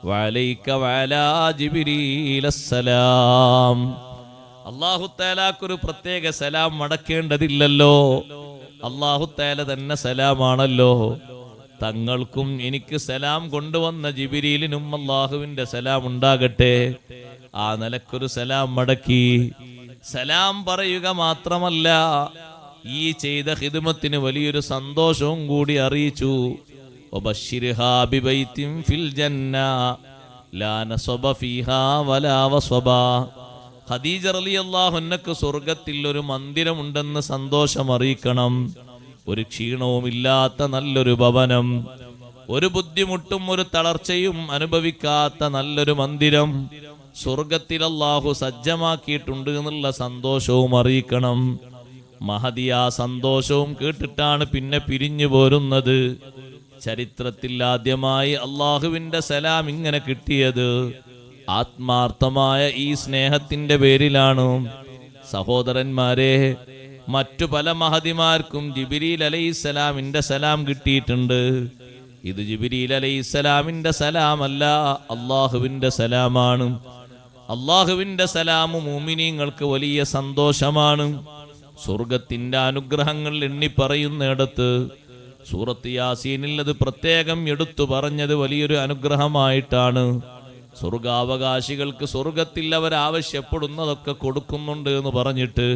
വഅലൈക വഅലാ ജിബ്രീലസ്സലാം. അല്ലാഹു തആലക്കൊരു പ്രത്യേക സലാം മടക്കേണ്ടതില്ലല്ലോ, അല്ലാഹു തആല തന്നെ സലാമാണല്ലോ. തങ്ങൾക്കും എനിക്ക് സലാം കൊണ്ടുവന്ന ജിബ്രീലിനും അല്ലാഹുവിന്റെ സലാം ഉണ്ടാകട്ടെ. ആ നിലക്കൊരു സലാം മടക്കി. സലാം പറയുക മാത്രമല്ല, ഈ ചെയ്ത ഖിദ്മത്തിന് വലിയൊരു സന്തോഷവും കൂടി അറിയിച്ചു. വബശ്ശിർഹാ ബിബൈത്തിൻ ഫിൽ ജന്ന ലാ നസബ ഫീഹാ വലാ വസബ. ഖദീജ റളിയല്ലാഹു അൻഹക്ക് സ്വർഗ്ഗത്തിൽ ഒരു മന്ദിരമുണ്ടെന്ന് സന്തോഷം അറിയിക്കണം. ഒരു ക്ഷീണവുമില്ലാത്ത നല്ലൊരു ഭവനം, ഒരു ബുദ്ധിമുട്ടും ഒരു തളർച്ചയും അനുഭവിക്കാത്ത നല്ലൊരു മന്ദിരം സ്വർഗത്തിൽ അല്ലാഹു സജ്ജമാക്കിയിട്ടുണ്ട് എന്നുള്ള സന്തോഷവും അറിയിക്കണം. മഹദി ആ സന്തോഷവും കേട്ടിട്ടാണ് പിന്നെ പിരിഞ്ഞു പോരുന്നത്. ചരിത്രത്തിൽ ആദ്യമായി അള്ളാഹുവിന്റെ സലാം ഇങ്ങനെ കിട്ടിയത് ആത്മാർത്ഥമായ ഈ സ്നേഹത്തിന്റെ പേരിലാണ്. സഹോദരന്മാരെ, മറ്റു പല മഹദിമാർക്കും ജിബ്രീൽ അലൈഹിസ്സലാമിന്റെ സലാം കിട്ടിയിട്ടുണ്ട്. ഇത് ജിബ്രീൽ അലൈഹിസ്സലാമിന്റെ സലാമല്ല, അള്ളാഹുവിന്റെ സലാമാണ്. അള്ളാഹുവിന്റെ സലാമു മുഅ്മിനീങ്ങൾക്ക് വലിയ സന്തോഷമാണ്. സ്വർഗത്തിന്റെ അനുഗ്രഹങ്ങൾ എണ്ണി പറയുന്നിടത്ത് സൂറത്ത് യാസീനിൽ അത് പ്രത്യേകം എടുത്തു പറഞ്ഞത് വലിയൊരു അനുഗ്രഹമായിട്ടാണ്. സ്വർഗാവകാശികൾക്ക് സ്വർഗത്തിൽ അവർ ആവശ്യപ്പെടുന്നതൊക്കെ കൊടുക്കുന്നുണ്ട് എന്ന് പറഞ്ഞിട്ട്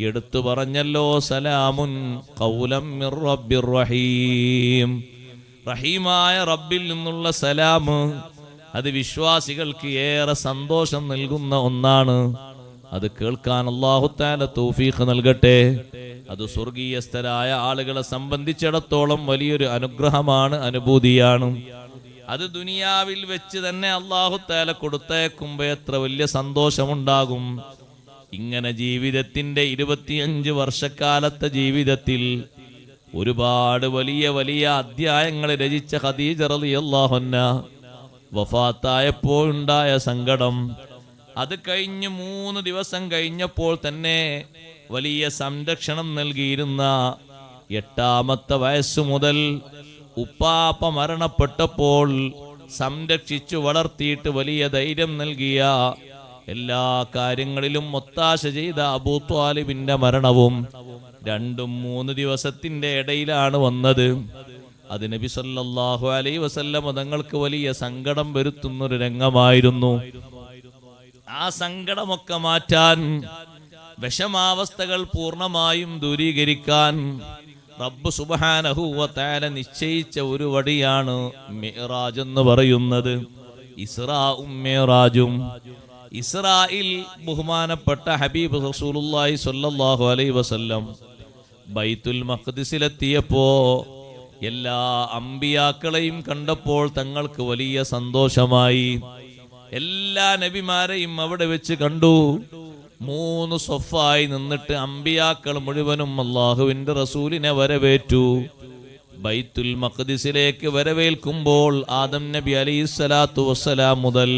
എടുത്തു പറഞ്ഞല്ലോ, സലാമുൻ ഖൗലം മിർ റബ്ബിർ റഹീം. റഹീമായ റബ്ബിൽ നിന്നുള്ള സലാം അത് വിശ്വാസികൾക്ക് ഏറെ സന്തോഷം നൽകുന്ന ഒന്നാണ്. അത് കേൾക്കാൻ അല്ലാഹു തആല തൗഫീഖ് നൽകട്ടെ. അത് സ്വർഗീയസ്ഥരായ ആളുകളെ സംബന്ധിച്ചിടത്തോളം വലിയൊരു അനുഗ്രഹമാണ്, അനുഭൂതിയാണ്. അത് ദുനിയാവിൽ വെച്ച് തന്നെ അല്ലാഹു തആല കൊടുത്തേക്കുമ്പോ എത്ര വലിയ സന്തോഷമുണ്ടാകും. ഇങ്ങനെ ജീവിതത്തിന്റെ 25 വർഷക്കാലത്തെ ജീവിതത്തിൽ ഒരുപാട് വലിയ വലിയ അധ്യായങ്ങൾ രചിച്ച ഖദീജ റളിയല്ലാഹു അൻഹ വഫാത്തായപ്പോഴുണ്ടായ സങ്കടം, അത് കഴിഞ്ഞ് 3 ദിവസം കഴിഞ്ഞപ്പോൾ തന്നെ വലിയ സംരക്ഷണം നൽകിയിരുന്ന 8ാമത്തെ വയസ്സു മുതൽ ഉപ്പാപ്പ മരണപ്പെട്ടപ്പോൾ സംരക്ഷിച്ചു വളർത്തിയിട്ട് വലിയ ധൈര്യം നൽകിയ, എല്ലാ കാര്യങ്ങളിലും ഒത്താശ ചെയ്ത അബൂ ത്വാലിബിന്റെ മരണവും 2-3 ദിവസത്തിന്റെ ഇടയിലാണ് വന്നത്. അത് നബി സല്ലല്ലാഹു അലൈഹി വസല്ലം തങ്ങൾക്ക് വലിയ സങ്കടം വരുത്തുന്നൊരു രംഗമായിരുന്നു. ആ സങ്കടമൊക്കെ മാറ്റാൻ, വിഷമാവസ്ഥകൾ പൂർണ്ണമായും ദൂരീകരിക്കാൻ റബ്ബ് സുബ്ഹാനഹു വ തആല നിശ്ചയിച്ച ഒരു വഴിയാണ് മിഅ്റാജ് എന്ന് പറയുന്നത്. ഇസ്റാഉം മിഅ്റാജും. ഇസ്രായിൽ ബഹുമാനപ്പെട്ട ഹബീബ് റസൂലുള്ളാഹി സ്വല്ലല്ലാഹു അലൈഹി വസല്ലം ബൈത്തുൽ മഖ്ദിസിലെത്തിയപ്പോ എല്ലാ അമ്പിയാക്കളെയും കണ്ടപ്പോൾ തങ്ങൾക്ക് വലിയ സന്തോഷമായി. എല്ലാ നബിമാരെയും അവിടെ വെച്ച് കണ്ടു. 3 സ്വഫായി നിന്നിട്ട് അമ്പിയാക്കൾ മുഴുവനും അല്ലാഹുവിന്റെ റസൂലിനെ വരവേറ്റു. ബൈത്തുൽ മഖ്ദിസിലേക്ക് വരവേൽക്കുമ്പോൾ ആദം നബി അലൈഹിസ്സലാത്തു വസ്സലാം മുതൽ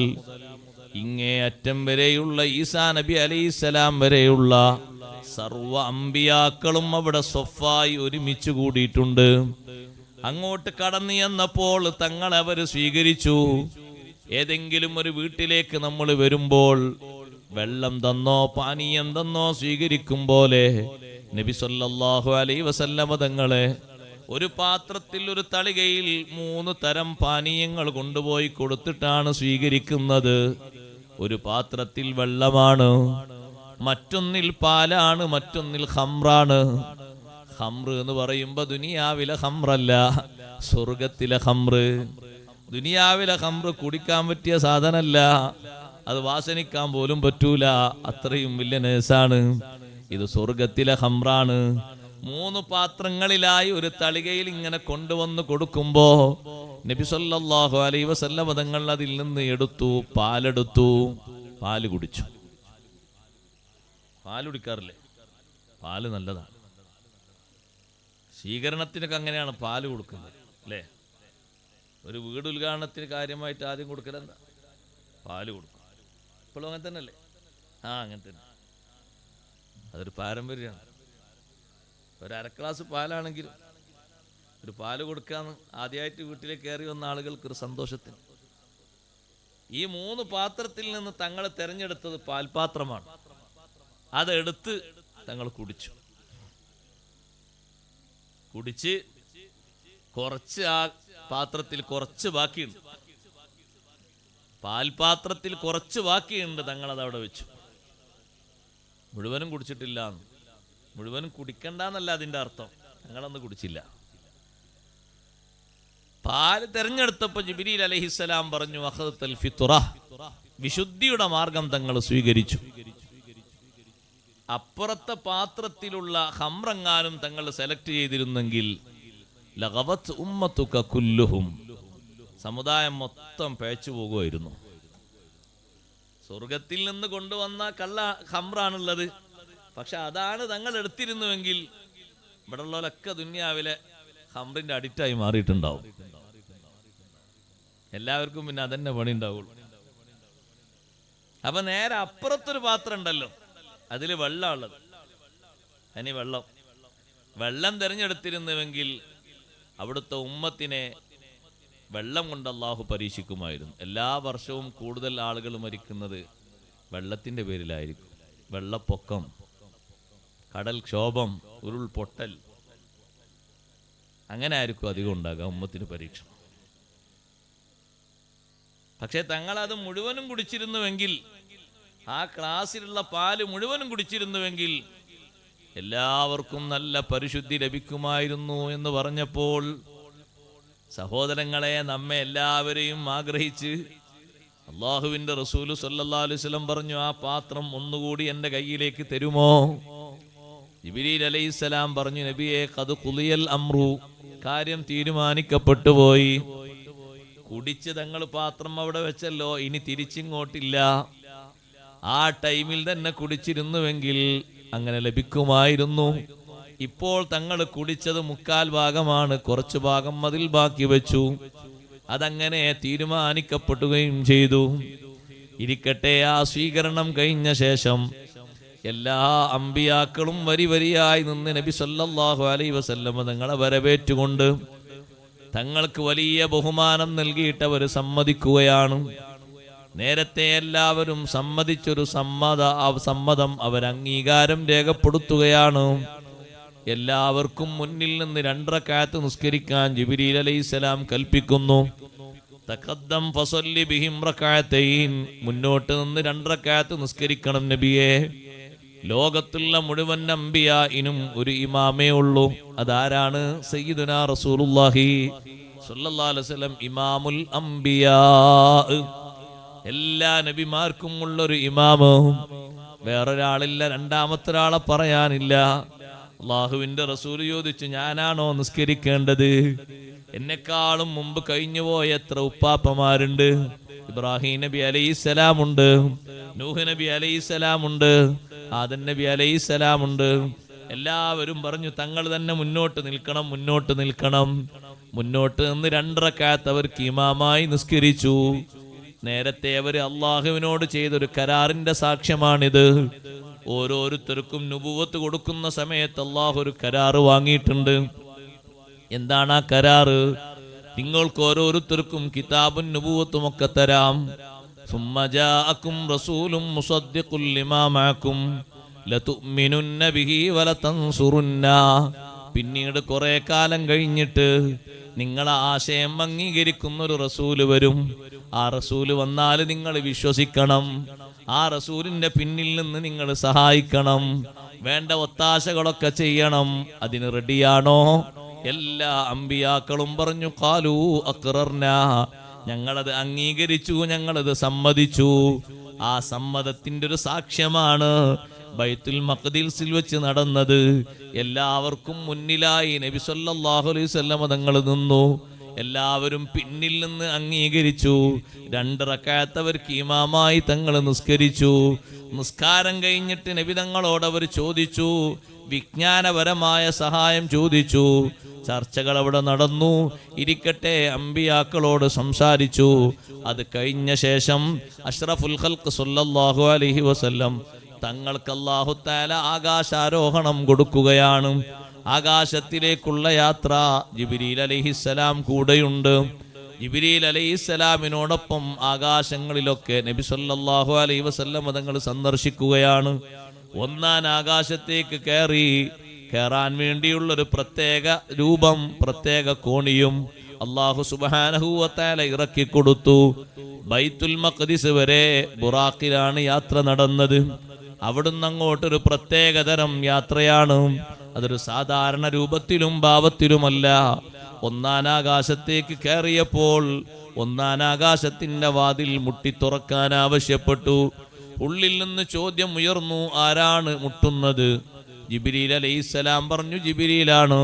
ഇങ്ങേ അറ്റം വരെയുള്ള ഈസാ നബി അലൈഹിസ്സലാം വരെയുള്ള സർവ അമ്പിയാക്കളും അവിടെ സ്വഫായി ഒരുമിച്ച് കൂടിയിട്ടുണ്ട്. അങ്ങോട്ട് കടന്നു ചെന്നപ്പോൾ തങ്ങളെ അവർ സ്വീകരിച്ചു. ഏതെങ്കിലും ഒരു വീട്ടിലേക്ക് നമ്മൾ വരുമ്പോൾ വെള്ളം തന്നോ പാനീയം തന്നോ സ്വീകരിക്കും പോലെ നബി സല്ലല്ലാഹു അലൈഹി വസല്ലമ തങ്ങളെ ഒരു പാത്രത്തിൽ, ഒരു തളികയിൽ 3 തരം പാനീയങ്ങൾ കൊണ്ടുപോയി കൊടുത്തിട്ടാണ് സ്വീകരിക്കുന്നത്. ഒരു പാത്രത്തിൽ വെള്ളമാണ്, മറ്റൊന്നിൽ പാലാണ്, മറ്റൊന്നിൽ ഖംറാണ്. ഖംർ എന്ന് പറയുമ്പോ ദുനിയാവിലെ ഖംറല്ല, സ്വർഗത്തിലെ ഖംറ്. ദുനിയാവിലെ ഖംറ് കുടിക്കാൻ പറ്റിയ സാധനമല്ല, അത് വാസനിക്കാൻ പോലും പറ്റൂല, അത്രയും വലിയ നേസാണ്. ഇത് സ്വർഗത്തിലെ ഖംറാണ്. 3 പാത്രങ്ങളിലായി ഒരു തളികയിൽ ഇങ്ങനെ കൊണ്ടുവന്ന് കൊടുക്കുമ്പോ നബി സല്ലല്ലാഹു അലൈഹി വസല്ലം തങ്ങൾ അതിൽ നിന്ന് എടുത്തു, പാലെടുത്തു, പാല് കുടിച്ചു. പാല് കുടിക്കാറില്ലേ? പാല് നല്ലതാണ്. സ്വീകരണത്തിനൊക്കെ അങ്ങനെയാണ് പാല് കൊടുക്കുന്നത് അല്ലേ? ഒരു വീട് ഉദ്ഘാടനത്തിന് കാര്യമായിട്ട് ആദ്യം കൊടുക്കലെന്താ? പാല് കൊടുക്കും. ഇപ്പോഴും അങ്ങനെ തന്നെ അല്ലേ? അങ്ങനെ തന്നെ. അതൊരു പാരമ്പര്യമാണ്. ഒരു അര ഗ്ലാസ് പാലാണെങ്കിലും ഒരു പാല് കൊടുക്കാന്ന് ആദ്യമായിട്ട് വീട്ടിലേക്ക് കയറി വന്ന ആളുകൾക്കൊരു സന്തോഷത്തിന്. ഈ 3 പാത്രത്തിൽ നിന്ന് തങ്ങൾ തെരഞ്ഞെടുത്തത് പാൽപാത്രമാണ്. അതെടുത്ത് തങ്ങൾ കുടിച്ചു. കുടിച്ച് കുറച്ച് ആ പാത്രത്തിൽ കുറച്ച് ബാക്കിയുണ്ട്, പാൽപാത്രത്തിൽ കുറച്ച് ബാക്കിയുണ്ട്. തങ്ങളത് അവിടെ വെച്ചു. മുഴുവനും കുടിച്ചിട്ടില്ല, മുഴുവനും കുടിക്കണ്ടെന്നല്ല അതിൻ്റെ അർത്ഥം. ഞങ്ങളന്ന് കുടിച്ചില്ല. പാല് തെരഞ്ഞെടുത്തപ്പോൾ ജിബ്രീൽ അലൈഹിസ്സലാം പറഞ്ഞു, അഖദത്തൽ ഫിത്റ, വിശുദ്ധിയുടെ മാർഗം തങ്ങൾ സ്വീകരിച്ചു. അപ്പുറത്തെ പാത്രത്തിലുള്ള ഖംറെങ്ങാനും തങ്ങൾ സെലക്ട് ചെയ്തിരുന്നെങ്കിൽ ലഗവത് ഉമ്മത്തുക കുല്ലുഹും, സമുദായം മൊത്തം പേച്ചു പോകുമായിരുന്നു. സ്വർഗത്തിൽ നിന്ന് കൊണ്ടുവന്ന കള്ള ഖംറാണുള്ളത്. പക്ഷെ അതാണ് തങ്ങൾ എടുത്തിരുന്നുവെങ്കിൽ ഇവിടെ ഉള്ളവരൊക്കെ ദുനിയാവിലെ ഖംറിന്റെ അഡിക്റ്റായി മാറിയിട്ടുണ്ടാവും. എല്ലാവർക്കും പിന്നെ അതന്നെ പണി ഉണ്ടാവുള്ളൂ. അപ്പൊ നേരെ അപ്പുറത്തൊരു പാത്രം ഉണ്ടല്ലോ, അതില് വെള്ളം ഉള്ളത്. ഇനി വെള്ളം തിരഞ്ഞെടുത്തിരുന്നുവെങ്കിൽ അവിടുത്തെ ഉമ്മത്തിനെ വെള്ളം കൊണ്ട് അള്ളാഹു പരീക്ഷിക്കുമായിരുന്നു. എല്ലാ വർഷവും കൂടുതൽ ആളുകൾ മരിക്കുന്നത് വെള്ളത്തിന്റെ പേരിലായിരിക്കും. വെള്ളപ്പൊക്കം, കടൽക്ഷോഭം, ഉരുൾപൊട്ടൽ, അങ്ങനെ ആയിരിക്കും അധികം ഉണ്ടാകുക ഉമ്മത്തിന് പരീക്ഷ. പക്ഷെ തങ്ങൾ അത് മുഴുവനും കുടിച്ചിരുന്നുവെങ്കിൽ, ആ ക്ലാസ്സിലുള്ള പാല് മുഴുവനും കുടിച്ചിരുന്നുവെങ്കിൽ എല്ലാവർക്കും നല്ല പരിശുദ്ധി ലഭിക്കുമായിരുന്നു എന്ന് പറഞ്ഞപ്പോൾ സഹോദരങ്ങളെ, നമ്മെ എല്ലാവരെയും ആഗ്രഹിച്ച് അള്ളാഹുവിന്റെ റസൂല് സല്ലല്ലാഹു അലൈഹി വസല്ലം പറഞ്ഞു, ആ പാത്രം ഒന്നുകൂടി എൻ്റെ കയ്യിലേക്ക് തരുമോ? ജിബ്രീൽ അലൈഹിസ്സലാം പറഞ്ഞു, നബിയെ ഖദ് ഖുളിയൽ അംറു, കാര്യം തീരുമാനിക്കപ്പെട്ടു പോയി. കുടിച്ച് തങ്ങൾ പാത്രം അവിടെ വെച്ചല്ലോ, ഇനി തിരിച്ചിങ്ങോട്ടില്ല. ആ ടൈമിൽ തന്നെ കുടിച്ചിരുന്നുവെങ്കിൽ അങ്ങനെ ലഭിക്കുമായിരുന്നു. ഇപ്പോൾ തങ്ങൾ കുടിച്ചത് 3/4 ഭാഗമാണ്, കുറച്ചു ഭാഗം അതിൽ ബാക്കി വെച്ചു. അതങ്ങനെ തീരുമാനിക്കപ്പെടുകയും ചെയ്തു. ഇരിക്കട്ടെ, ആ സ്വീകരണം കഴിഞ്ഞ ശേഷം എല്ലാ അമ്പിയാക്കളും വരിയായി നിന്ന് നബി സല്ലല്ലാഹു അലൈഹി വസല്ലം തങ്ങളെ വരവേറ്റുകൊണ്ട് തങ്ങൾക്ക് വലിയ ബഹുമാനം നൽകിയിട്ട് അവർ സമ്മതിക്കുകയാണ്. നേരത്തെ എല്ലാവരും സമ്മതിച്ചൊരു സമ്മതം അവർ അംഗീകാരം രേഖപ്പെടുത്തുകയാണ്. എല്ലാവർക്കും മുന്നിൽ നിന്ന് 2 റക്അത്ത് നിസ്കരിക്കാൻ ജിബ്രീൽ അലൈഹിസ്സലാം കൽപ്പിക്കുന്നു. തഖദ്ദം ഫസല്ലി ബിഹിം റക്അത്തൈൻ, മുന്നോട്ട് നിന്ന് 2 റക്അത്ത് നിസ്കരിക്കണം നബിയെ. ലോകത്തുള്ള മുഴുവൻ അമ്പിയാഇനും ഒരു ഇമാമേ ഉള്ളൂ. അതാരാണ്? സയ്യിദുനാ റസൂലുള്ളാഹി സ്വല്ലല്ലാഹു അലൈഹി വസല്ലം, ഇമാമുൽ അംബിയാ. എല്ലാ നബിമാർക്കും ഉള്ളൊരു ഇമാമ്, വേറൊരാളില്ല, രണ്ടാമത്തെ ഒരാളെ പറയാനില്ല. അള്ളാഹുവിന്റെ റസൂൽ ചോദിച്ചു, ഞാനാണോ നിസ്കരിക്കേണ്ടത്? എന്നെക്കാളും മുമ്പ് കഴിഞ്ഞുപോയ എത്ര ഉപ്പാപ്പമാരുണ്ട്? ഇബ്രാഹിം നബി അലൈഹിസ്സലാമുണ്ട്, നൂഹ് നബി അലൈഹിസ്സലാമുണ്ട്, ആദം നബി അലൈഹിസ്സലാമുണ്ട്. എല്ലാവരും പറഞ്ഞു തങ്ങൾ തന്നെ മുന്നോട്ട് നിൽക്കണം. മുന്നോട്ട് നിന്ന് 2 റക്അത്ത് അവർക്ക് ഇമാമായി നിസ്കരിച്ചു. നേരത്തെ അവർ അള്ളാഹുവിനോട് ചെയ്തൊരു കരാറിന്റെ സാക്ഷ്യമാണിത്. ഓരോരുത്തർക്കും നുബുവത്ത് കൊടുക്കുന്ന സമയത്ത് അള്ളാഹു ഒരു കരാറ് വാങ്ങിയിട്ടുണ്ട്. എന്താണ് ആ കരാറ്? നിങ്ങൾക്ക് ഓരോരുത്തർക്കും കിതാബും നുബുവത്തും ഒക്കെ തരാം. സുമ്മ ജാഅക്കും റസൂലും മുസദ്ദിഖുൽ ലിമാ മഅക്കും ലതുഅ്മിനുന്ന ബിഹി വലതൻസുറുന്ന. പിന്നീട് കുറെ കാലം കഴിഞ്ഞിട്ട് നിങ്ങളെ ആശയം അംഗീകരിക്കുന്ന ഒരു റസൂല് വരും. ആ റസൂല് വന്നാൽ നിങ്ങൾ വിശ്വസിക്കണം. ആ റസൂലിന്റെ പിന്നിൽ നിന്ന് നിങ്ങൾ സഹായിക്കണം. വേണ്ട ഒത്താശകളൊക്കെ ചെയ്യണം. അതിന് റെഡിയാണോ? എല്ലാ അമ്പിയാക്കളും പറഞ്ഞു ഖാലൂ അഖ്റർനാ, ഞങ്ങളത് അംഗീകരിച്ചു, ഞങ്ങളത് സമ്മതിച്ചു. ആ സമ്മതത്തിന്റെ ഒരു സാക്ഷ്യമാണ് ബൈത്തുൽ മഖ്ദിസിൽ വെച്ച് നടന്നത്. എല്ലാവർക്കും മുന്നിലായി നബി സല്ലല്ലാഹു അലൈഹി വസല്ലം തങ്ങൾ നിന്നു. എല്ലാവരും പിന്നിൽ നിന്ന് അംഗീകരിച്ചു. 2 റക്അത്ത് അവർക്ക് ഇമാമായി തങ്ങൾ നിസ്കരിച്ചു. നിസ്കാരം കഴിഞ്ഞിട്ട് നബി തങ്ങളോട് അവർ ചോദിച്ചു, വിജ്ഞാനപരമായ സഹായം ചോദിച്ചു. ചർച്ചകൾ അവിടെ നടന്നു. ഇരിക്കട്ടെ, അമ്പിയാക്കളോട് സംസാരിച്ചു. അത് കഴിഞ്ഞ ശേഷം അഷ്റഫുൽ ഖൽഖ് സല്ലല്ലാഹു അലൈഹി വസല്ലം തങ്ങൾക്ക് അല്ലാഹു തആല ആകാശാരോഹണം കൊടുക്കുകയാണ്. ആകാശത്തിലേക്കുള്ള യാത്ര. ജിബ്രീൽ അലൈഹിസ്സലാം കൂടെയുണ്ട്. ജിബ്രീൽ അലൈഹിസ്സലാമിനോടൊപ്പം ആകാശങ്ങളിലൊക്കെ നബി സല്ലല്ലാഹു അലൈഹി വസല്ലം തങ്ങൾ സന്ദർശിക്കുകയാണ്. 1-ാം ആകാശത്തേക്ക് കയറാൻ വേണ്ടിയുള്ളൊരു പ്രത്യേക രൂപം, പ്രത്യേക കോണിയും അല്ലാഹു സുബ്ഹാനഹു വ തആല ഇറക്കി കൊടുത്തു. ബൈത്തുൽ മഖ്ദിസ് വരെ ബുറാഖിലാണ് യാത്ര നടന്നത്. അവിടുന്ന് അങ്ങോട്ടൊരു പ്രത്യേകതരം യാത്രയാണ്. അതൊരു സാധാരണ രൂപത്തിലും ഭാവത്തിലുമല്ല. 1-ാം ആകാശത്തേക്ക് കയറിയപ്പോൾ 1-ാം ആകാശത്തിന്റെ വാതിൽ മുട്ടി തുറക്കാൻ ആവശ്യപ്പെട്ടു. ഉള്ളിൽ നിന്ന് ചോദ്യം ഉയർന്നു, ആരാണ് മുട്ടുന്നത്? ജിബ്രീൽ അലൈഹിസ്സലാം പറഞ്ഞു, ജിബ്രീലാണ്.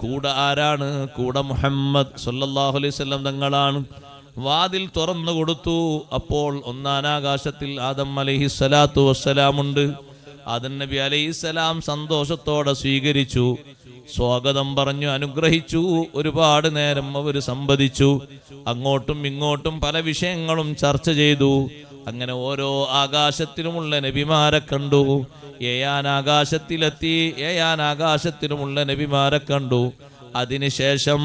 കൂടെ ആരാണ്? കൂടെ മുഹമ്മദ് സല്ലല്ലാഹു അലൈഹി വസല്ലം തങ്ങളാണ്. വാതിൽ തുറന്നു കൊടുത്തു. അപ്പോൾ 1-ാം ആകാശത്തിൽ ആദം അലൈഹിസ്സലാത്തു വസ്സലാമുണ്ട്. ആദം നബി അലൈഹിസ്സലാം സന്തോഷത്തോടെ സ്വീകരിച്ചു, സ്വാഗതം പറഞ്ഞു, അനുഗ്രഹിച്ചു. ഒരുപാട് നേരം അവർ സംവദിച്ചു. അങ്ങോട്ടും ഇങ്ങോട്ടും പല വിഷയങ്ങളും ചർച്ച ചെയ്തു. അങ്ങനെ ഓരോ ആകാശത്തിലുമുള്ള നബിമാരെ കണ്ടു. 7-ാം ആകാശത്തിലെത്തി. 7-ാം ആകാശത്തിലുമുള്ള നബിമാരെ കണ്ടു. അതിനുശേഷം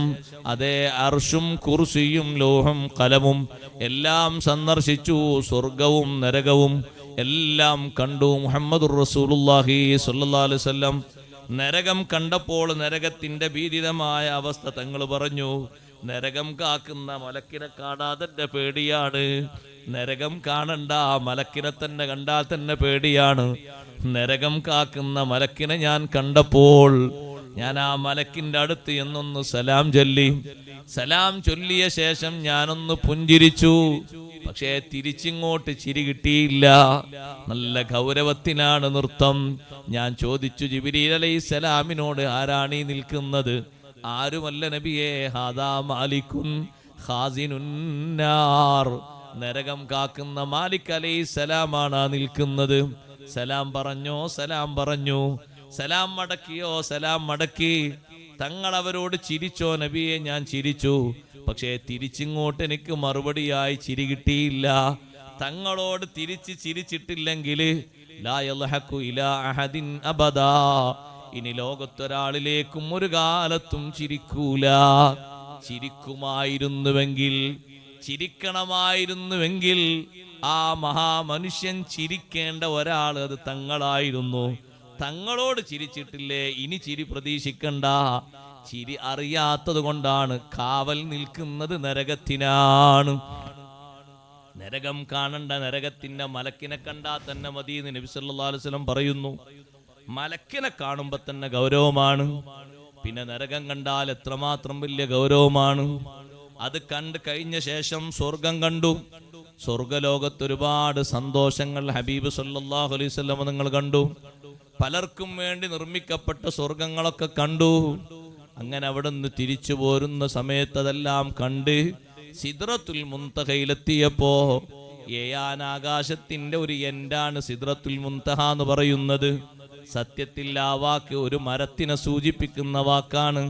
അതേ അർഷും കുർസിയും ലോഹം കലമും എല്ലാം സന്ദർശിച്ചു. സ്വർഗവും നരകവും എല്ലാം കണ്ടു. മുഹമ്മദുർ റസൂലുള്ളാഹി സ്വല്ലല്ലാഹു അലൈഹി വസല്ലം നരകം കണ്ടപ്പോൾ നരകത്തിന്റെ ഭീതിതമായ അവസ്ഥ തങ്ങൾ പറഞ്ഞു, നരകം കാക്കുന്ന മലക്കിനെ കാണാതെ പേടിയാണ്. നരകം കാണണ്ട, മലക്കിനെ തന്നെ കണ്ടാൽ തന്നെ പേടിയാണ്. നരകം കാക്കുന്ന മലക്കിനെ ഞാൻ കണ്ടപ്പോൾ ഞാൻ ആ മലക്കിന്റെ അടുത്ത് എന്നൊന്ന് സലാം ചൊല്ലി. സലാം ചൊല്ലിയ ശേഷം ഞാനൊന്ന് പുഞ്ചിരിച്ചു. പക്ഷേ തിരിച്ചിങ്ങോട്ട് ചിരി കിട്ടിയില്ല. നല്ല ഗൗരവത്തിനാണ് നൃത്തം. ഞാൻ ചോദിച്ചു ജിബ്രീൽ അലൈഹിസ്സലാമിനോട്, ആരാണ് ഈ നിൽക്കുന്നത്? ആരുമല്ല നബിയേ, ഹാദാ മാലിക്കുൻ ഖാസിനുന്നാർ, നരകം കാക്കുന്ന മാലിക് അലൈഹിസ്സലാമാണ് ആ നിൽക്കുന്നത്. സലാം പറഞ്ഞോ? സലാം പറഞ്ഞു. സലാം മടക്കിയോ? സലാം മടക്കി. തങ്ങൾ അവരോട് ചിരിച്ചോ? നബിയെ, ഞാൻ ചിരിച്ചു. പക്ഷേ തിരിച്ചിങ്ങോട്ട് എനിക്ക് മറുപടിയായി ചിരി കിട്ടിയില്ല. തങ്ങളോട് തിരിച്ച് ചിരിച്ചിട്ടില്ലെങ്കിൽ ലാ യൽഹഖു ഇലാ അഹദിൻ അബദാ, ഇനി ലോകത്തൊരാളിലേക്കും ഒരു കാലത്തും ചിരിക്കൂല. ചിരിക്കണമായിരുന്നുവെങ്കിൽ ആ മഹാമനുഷ്യൻ ചിരിക്കേണ്ട ഒരാൾ അത് തങ്ങളായിരുന്നു. തങ്ങളോട് ചിരിച്ചിട്ടില്ലേ, ഇനി ചിരി പ്രതീക്ഷിക്കണ്ട. ചിരി അറിയാത്തത് കൊണ്ടാണ് കാവൽ നിൽക്കുന്നത് നരകത്തിനാണ്. നരകം കാണണ്ട, നരകത്തിന്റെ മലക്കിനെ കണ്ടാൽ തന്നെ മതി എന്ന് നബി സല്ലല്ലാഹു അലൈഹി വസല്ലം പറയുന്നു. മലക്കിനെ കാണുമ്പോ തന്നെ ഗൗരവമാണ്. പിന്നെ നരകം കണ്ടാൽ എത്രമാത്രം വലിയ ഗൗരവമാണ്. അത് കണ്ട് കഴിഞ്ഞ ശേഷം സ്വർഗം കണ്ടു. സ്വർഗലോകത്ത് ഒരുപാട് സന്തോഷങ്ങൾ ഹബീബ് സല്ലല്ലാഹു അലൈഹി വസല്ലം നിങ്ങൾ കണ്ടു. പലർക്കും വേണ്ടി നിർമ്മിക്കപ്പെട്ട സ്വർഗങ്ങളൊക്കെ കണ്ടു. അങ്ങനെ അവിടെ നിന്ന് തിരിച്ചു പോരുന്ന സമയത്ത് അതെല്ലാം കണ്ട് സിദ്റത്തുൽ മുൻതഹയിലെത്തിയപ്പോ, 7-ാം ആകാശത്തിന്റെ ഒരു എൻഡാണ് സിദ്റത്തുൽ മുൻതഹ എന്ന് പറയുന്നത്. സത്യത്തിൽ ആ വാക്ക് ഒരു മരത്തിനെ സൂചിപ്പിക്കുന്ന വാക്കാണ്.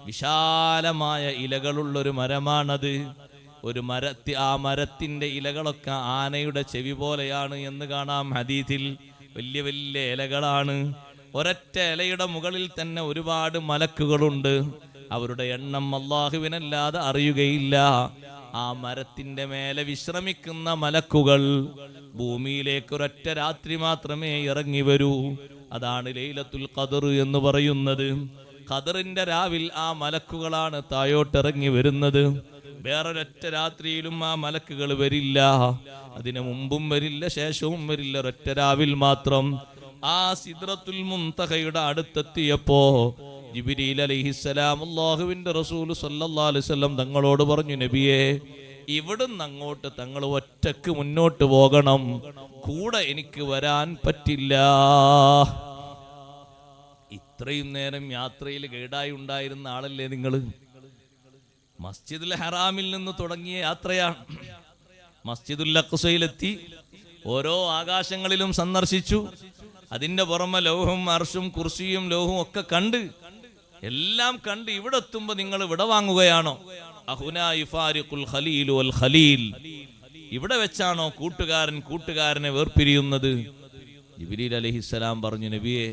വിശാലമായ ഇലകളുള്ളൊരു മരമാണത്. ആ മരത്തിന്റെ ഇലകളൊക്കെ ആനയുടെ ചെവി പോലെയാണ് എന്ന് കാണാം ഹദീസിൽ. വലിയ വലിയ ഇലകളാണ്. ഒരൊറ്റ ഇലയുടെ മുകളിൽ തന്നെ ഒരുപാട് മലക്കുകളുണ്ട്. അവരുടെ എണ്ണം അല്ലാഹുവിനല്ലാതെ അറിയുകയില്ല. ആ മരത്തിന്റെ മേലെ വിശ്രമിക്കുന്ന മലക്കുകൾ ഭൂമിയിലേക്ക് ഒരൊറ്റ രാത്രി മാത്രമേ ഇറങ്ങി വരൂ. അതാണ് ലൈലത്തുൽ ഖദർ എന്ന് പറയുന്നത്. ഖദറിന്റെ രാവിൽ ആ മലക്കുകളാണ് താഴോട്ടിറങ്ങി വരുന്നത്. വേറൊരൊറ്റ രാത്രിയിലും ആ മലക്കുകൾ വരില്ല. അതിനു മുമ്പും വരില്ല, ശേഷവും വരില്ല. ഒരൊറ്റ രാവിൽ മാത്രം. ആ സിദ്റത്തുൽ മുൻതഹയുടെ അടുത്തെത്തിയപ്പോ ജിബ്രീൽ അലൈഹിസ്സലാം അല്ലാഹുവിന്റെ റസൂൽ സല്ലല്ലാഹു അലൈഹി വസല്ലം തങ്ങളോട് പറഞ്ഞു, നബിയേ, ഇവിടുന്ന് അങ്ങോട്ട് തങ്ങൾ ഒറ്റക്ക് മുന്നോട്ട് പോകണം, കൂടെ എനിക്ക് വരാൻ പറ്റില്ല. ഇത്രയും നേരം യാത്രയിൽ ഗൈഡായി ഉണ്ടായിരുന്ന ആളല്ലേ നിങ്ങൾ? മസ്ജിദുൽ ഹറാമിൽ നിന്ന് തുടങ്ങിയ യാത്രയാണ്. മസ്ജിദുൽ അഖ്സയിലെത്തി, ഓരോ ആകാശങ്ങളിലും സന്ദർശിച്ചു. അതിന്റെ പുറമെ ലൗഹും അർഷും കുർസിയും ലോഹവും ഒക്കെ കണ്ട്, എല്ലാം കണ്ട് ഇവിടെ എത്തുമ്പോ നിങ്ങൾ ഇവിടെ വാങ്ങുകയാണോ? അഹുനാ യുഫാരിഖുൽ ഖലീലു വൽ ഖലീൽ, ഇവിടെ വെച്ചാണോ കൂട്ടുകാരൻ കൂട്ടുകാരനെ വേർപിരിയുന്നത്? ജിബ്രീൽ അലൈഹിസ്സലാം പറഞ്ഞു, നബിയെ,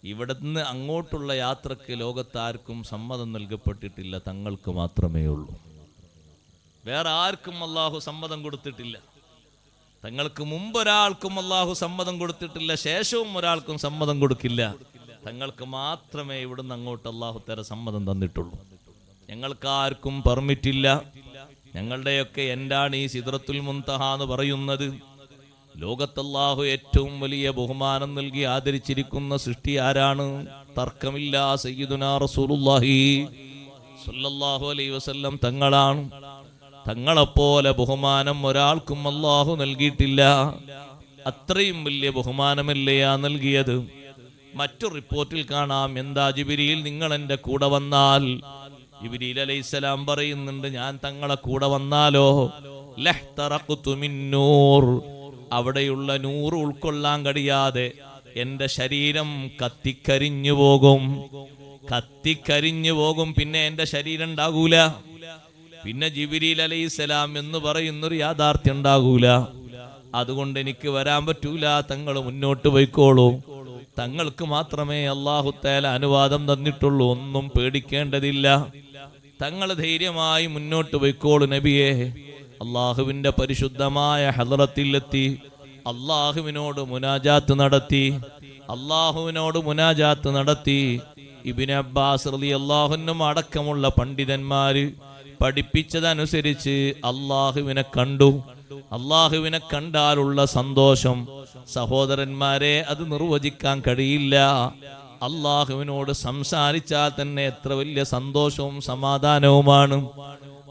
ഇവിടുന്ന് അങ്ങോട്ടുള്ള യാത്രക്ക് ലോകത്താർക്കും സമ്മതം നൽകപ്പെട്ടിട്ടില്ല, തങ്ങൾക്ക് മാത്രമേ ഉള്ളൂ. വേറെ ആർക്കും അല്ലാഹു സമ്മതം കൊടുത്തിട്ടില്ല. തങ്ങൾക്ക് മുമ്പ് ഒരാൾക്കും അല്ലാഹു സമ്മതം കൊടുത്തിട്ടില്ല, ശേഷവും ഒരാൾക്കും സമ്മതം കൊടുക്കില്ല. തങ്ങൾക്ക് മാത്രമേ ഇവിടുന്ന് അങ്ങോട്ട് അല്ലാഹു തആല സമ്മതം തന്നിട്ടുള്ളൂ. ഞങ്ങൾക്കാർക്കും പെർമിറ്റില്ല. ഞങ്ങളുടെയൊക്കെ എന്താണ് ഈ സിദ്റത്തുൽ മുൻതഹ എന്ന് പറയുന്നത്? ലോകത്തല്ലാഹു ഏറ്റവും വലിയ ബഹുമാനം നൽകി ആദരിച്ചിരിക്കുന്ന സൃഷ്ടി ആരാണ്? തർക്കമില്ല, സയ്യിദുനാ റസൂലുള്ളാഹി സ്വല്ലല്ലാഹു അലൈഹി വസല്ലം തങ്ങളാണ്. തങ്ങളെപ്പോലെ ബഹുമാനം ഒരാൾക്കും അല്ലാഹു നൽകിയിട്ടില്ല. അത്രയും വലിയ ബഹുമാനമല്ലേ നൽകിയത്? മറ്റു റിപ്പോർട്ടിൽ കാണാം, എന്താ ജിബ്രീൽ, നിങ്ങൾ എൻ്റെ കൂടെ വന്നാൽ, ജിബ്രീൽ അലൈഹിസ്സലാം പറയുന്നുണ്ട്, ഞാൻ തങ്ങളെ കൂടെ വന്നാലോ ലഹ്തറഖ്തു മിൻ നൂർ, അവിടെയുള്ള നൂറ് ഉൾക്കൊള്ളാൻ കഴിയാതെ എൻ്റെ ശരീരം കത്തിക്കരിഞ്ഞു പോകും. കത്തിക്കരിഞ്ഞു പോകും, പിന്നെ എൻ്റെ ശരീരം ഉണ്ടാകൂല. പിന്നെ ജിബ്രീൽ അലൈഹിസ്സലാം എന്ന് പറയുന്നൊരു യാഥാർത്ഥ്യം ഉണ്ടാകൂല. അതുകൊണ്ട് എനിക്ക് വരാൻ പറ്റൂല, തങ്ങൾ മുന്നോട്ട് പോയിക്കോളൂ. തങ്ങൾക്ക് മാത്രമേ അല്ലാഹു തആല അനുവാദം തന്നിട്ടുള്ളൂ, ഒന്നും പേടിക്കേണ്ടതില്ല. തങ്ങൾ ധൈര്യമായി മുന്നോട്ട് പോയിക്കോളൂ നബിയെ. അള്ളാഹുവിന്റെ പരിശുദ്ധമായ ഹദ്റത്തിലെത്തി അള്ളാഹുവിനോട് മുനാജാത്ത് നടത്തി. ഇബ്നു അബ്ബാസ് റളിയല്ലാഹു അൻഹു അടക്കമുള്ള പണ്ഡിതന്മാര് പഠിപ്പിച്ചതനുസരിച്ച് അള്ളാഹുവിനെ കണ്ടു. അള്ളാഹുവിനെ കണ്ടാലുള്ള സന്തോഷം, സഹോദരന്മാരെ, അത് നിർവചിക്കാൻ കഴിയില്ല. അള്ളാഹുവിനോട് സംസാരിച്ചാൽ തന്നെ എത്ര വലിയ സന്തോഷവും സമാധാനവുമാണ്.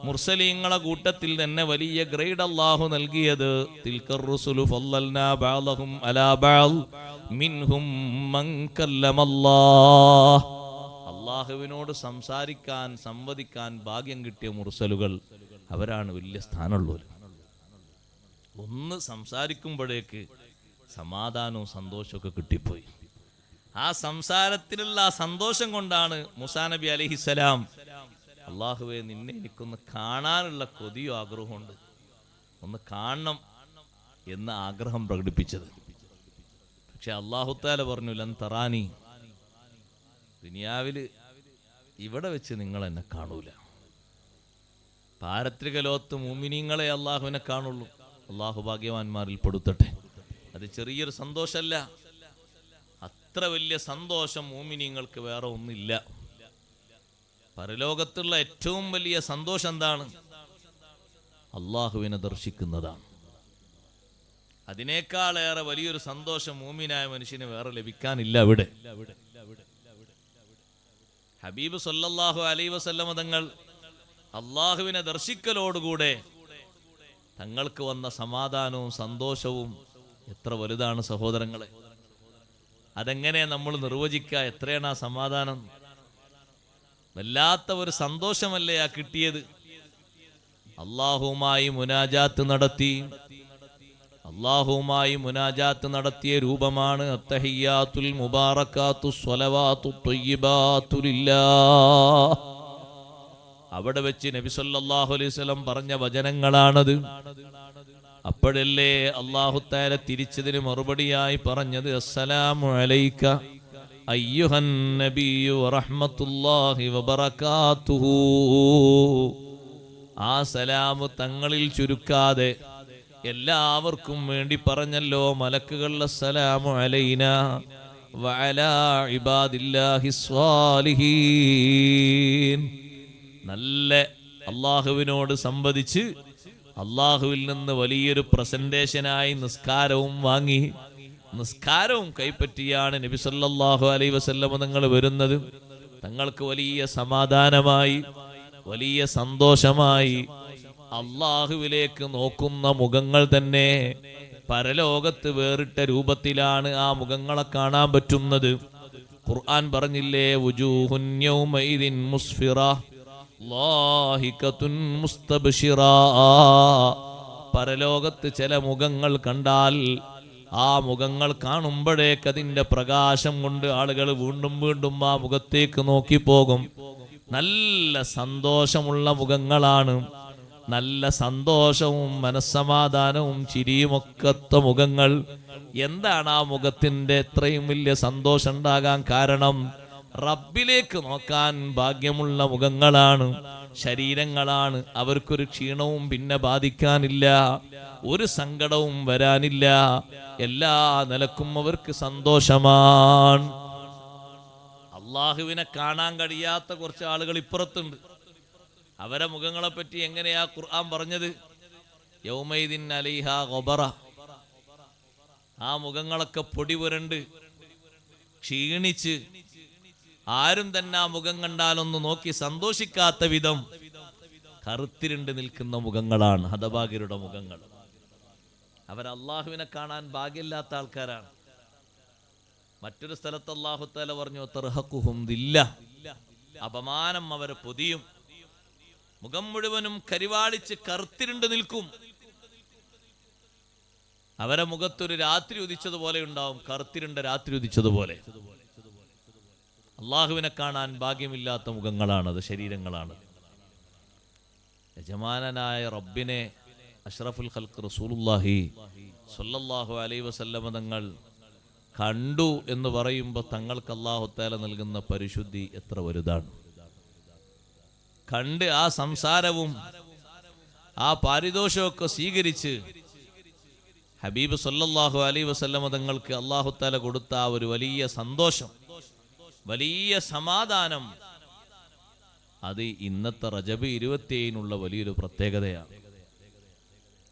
മുർസലീങ്ങളെ കൂട്ടത്തിൽ തന്നെ വലിയ ഗ്രേഡ് അല്ലാഹു നൽകിയത്, തിൽക്കർ റുസുലു ഫല്ലൽനാ ബഅദഹും അലാ ബഅദ് മിൻഹും മൻ കല്ലമല്ലാഹ്. അള്ളാഹുവിനോട് സംസാരിക്കാൻ, സംവദിക്കാൻ ഭാഗ്യം കിട്ടിയ മുർസലുകൾ അവരാണ് വലിയ സ്ഥാനമുള്ളവർ. ഒന്ന് സംസാരിക്കുമ്പോഴേക്ക് സമാധാനവും സന്തോഷമൊക്കെ കിട്ടിപ്പോയി. ആ സംസാരത്തിലുള്ള ആ സന്തോഷം കൊണ്ടാണ് മൂസാ നബി അലൈഹിസ്സലാം, അള്ളാഹുവേ, നിന്നെ എനിക്കൊന്ന് കാണാനുള്ള കൊതിയോ ആഗ്രഹമുണ്ട്, ഒന്ന് കാണണം എന്ന ആഗ്രഹം പ്രകടിപ്പിച്ചത്. പക്ഷെ അല്ലാഹു തആല പറഞ്ഞു, ലൻ തറാനി, ദുനിയാവില് ഇവിടെ വെച്ച് നിങ്ങൾ എന്നെ കാണൂല. പാരത്രിക ലോകത്ത് മുഅ്മിനീങ്ങളെ അള്ളാഹുവിനെ കാണുള്ളൂ. അള്ളാഹു ഭാഗ്യവാന്മാരിൽ പെടുത്തട്ടെ. അത് ചെറിയൊരു സന്തോഷമല്ല, അത്ര വലിയ സന്തോഷം മുഅ്മിനീങ്ങൾക്ക് വേറെ ഒന്നില്ല. പരലോകത്തുള്ള ഏറ്റവും വലിയ സന്തോഷം എന്താണ്? അള്ളാഹുവിനെ ദർശിക്കുന്നതാണ്. അതിനേക്കാളേറെ വലിയൊരു സന്തോഷം മുഅ്മിനായ മനുഷ്യന് വേറെ ലഭിക്കാനില്ല. ഇവിടെ ഹബീബ് സല്ലല്ലാഹു അലൈഹി വസല്ലമ തങ്ങൾ അള്ളാഹുവിനെ ദർശിക്കലോടുകൂടെ തങ്ങൾക്ക് വന്ന സമാധാനവും സന്തോഷവും എത്ര വലുതാണ് സഹോദരങ്ങളെ. അതെങ്ങനെ നമ്മൾ നിർവചിക്കുക? എത്രയാണ് ആ സമാധാനം? വല്ലാത്ത ഒരു സന്തോഷമല്ലേ ആ കിട്ടിയത്. അള്ളാഹുവുമായി മുനാജാത്ത് നടത്തിയ രൂപമാണ് അത്തഹിയ്യാത്തുൽ മുബാറകാത്തു സ്വലവാത്തു ത്വയ്യിബാത്തു ലില്ലാഹ്. അവിടെ വെച്ച് നബി സല്ലല്ലാഹു അലൈഹി വസല്ലം പറഞ്ഞ വചനങ്ങളാണത്. അപ്പോഴല്ലേ അല്ലാഹു തആല തിരിച്ചതിന് മറുപടിയായി പറഞ്ഞത്, അസ്സലാമു അലൈക അയ്യുഹൻ നബിയ്യു വറഹ്മത്തുള്ളാഹി വബറകാതുഹു. ആ സലാമു തങ്ങളിൽ ചുരുക്കാതെ എല്ലാവർക്കും വേണ്ടി പറഞ്ഞല്ലോ. മലക്കുകൾ അസ്സലാമു അലൈനാ വഅലാ ഇബാദില്ലാഹിസ് സ്വാലിഹീൻ. നല്ല അള്ളാഹുവിനോട് സംവദിച്ച് അള്ളാഹുവിൽ നിന്ന് വലിയൊരു പ്രസന്റേഷനായി നിസ്കാരവും വാങ്ങി നിസ്കാരവും കൈപ്പറ്റിയാണ് നബി സല്ലല്ലാഹു അലൈഹി വസല്ലം തങ്ങൾ വരുന്നത്. തങ്ങൾക്ക് വലിയ സമാധാനമായി, വലിയ സന്തോഷമായി. അള്ളാഹുവിലേക്ക് നോക്കുന്ന മുഖങ്ങൾ തന്നെ പരലോകത്ത് വേറിട്ട രൂപത്തിലാണ് ആ മുഖങ്ങളെ കാണാൻ പറ്റുന്നത്. ഖുർആൻ പറഞ്ഞില്ലേ, വുജൂഹുൻ യൗമഇദിൻ മുസ്ഫിറ ളാഹികതുൻ മുസ്തബ്ശിറ. പരലോകത്ത് ചില മുഖങ്ങൾ കണ്ടാൽ ആ മുഖങ്ങൾ കാണുമ്പോഴേക്ക് അതിൻ്റെ പ്രകാശം കൊണ്ട് ആളുകൾ വീണ്ടും വീണ്ടും ആ മുഖത്തേക്ക് നോക്കിപ്പോകും. നല്ല സന്തോഷമുള്ള മുഖങ്ങളാണ്. നല്ല സന്തോഷവും മനസ്സമാധാനവും ചിരിയുമൊക്കത്ത മുഖങ്ങൾ. എന്താണ് ആ മുഖത്തിൻ്റെ എത്രയും വലിയ സന്തോഷം ഉണ്ടാകാൻ കാരണം? റബ്ബിലേക്ക് നോക്കാൻ ഭാഗ്യമുള്ള മുഖങ്ങളാണ്, ശരീരങ്ങളാണ്. അവർക്കൊരു ക്ഷീണവും പിന്നെ ബാധിക്കാനില്ല, ഒരു സങ്കടവും വരാനില്ല. എല്ലാ നിലക്കും അവർക്ക് സന്തോഷമാണ്. അള്ളാഹുവിനെ കാണാൻ കഴിയാത്ത കുറച്ച് ആളുകൾ ഇപ്പുറത്തുണ്ട്. അവരെ മുഖങ്ങളെ പറ്റി എങ്ങനെയാ ഖുർആൻ പറഞ്ഞത്? യൗമൈദിൻ അലൈഹാ ഗബറ. ആ മുഖങ്ങളൊക്കെ പൊടി പുരണ്ട് ക്ഷീണിച്ച് ആരും തന്നെ ആ മുഖം കണ്ടാലൊന്ന് നോക്കി സന്തോഷിക്കാത്ത വിധം കറുത്തിരുണ്ട് നിൽക്കുന്ന മുഖങ്ങളാണ് ഹതഭാഗ്യരുടെ മുഖങ്ങൾ. അവർ അള്ളാഹുവിനെ കാണാൻ ഭാഗ്യമില്ലാത്ത ആൾക്കാരാണ്. മറ്റൊരു സ്ഥലത്ത് അല്ലാഹു തആല പറഞ്ഞു, തർഹഖുഹും ദില്ല, അപമാനം അവരെ പൊതിയും. മുഖം മുഴുവനും കരിവാളിച്ച് കറുത്തിരുണ്ട് നിൽക്കും. അവരെ മുഖത്തൊരു രാത്രി ഉദിച്ചതുപോലെ ഉണ്ടാവും, കറുത്തിരുണ്ട രാത്രി ഉദിച്ചതുപോലെ. അള്ളാഹുവിനെ കാണാൻ ഭാഗ്യമില്ലാത്ത മുഖങ്ങളാണത്, ശരീരങ്ങളാണ്. യജമാനനായ റബ്ബിനെ അഷ്റഫുൽ ഖൽഖ് റസൂലുള്ളാഹി സ്വല്ലല്ലാഹു അലൈഹി വസല്ലമ തങ്ങൾ കണ്ടു എന്ന് പറയുമ്പോൾ തങ്ങൾക്ക് അല്ലാഹു തആല നൽകുന്ന പരിശുദ്ധി എത്ര വലുതാണ്. കണ്ട് ആ സംസാരവും ആ പാരിതോഷമൊക്കെ സ്വീകരിച്ച് ഹബീബ് സ്വല്ലല്ലാഹു അലൈഹി വസല്ലമ തങ്ങൾക്ക് അല്ലാഹു തആല കൊടുത്ത ആ ഒരു വലിയ സന്തോഷം, വലിയ സമാധാനം, അത് ഇന്നത്തെ റജബ് 27 വലിയൊരു പ്രത്യേകതയാണ്.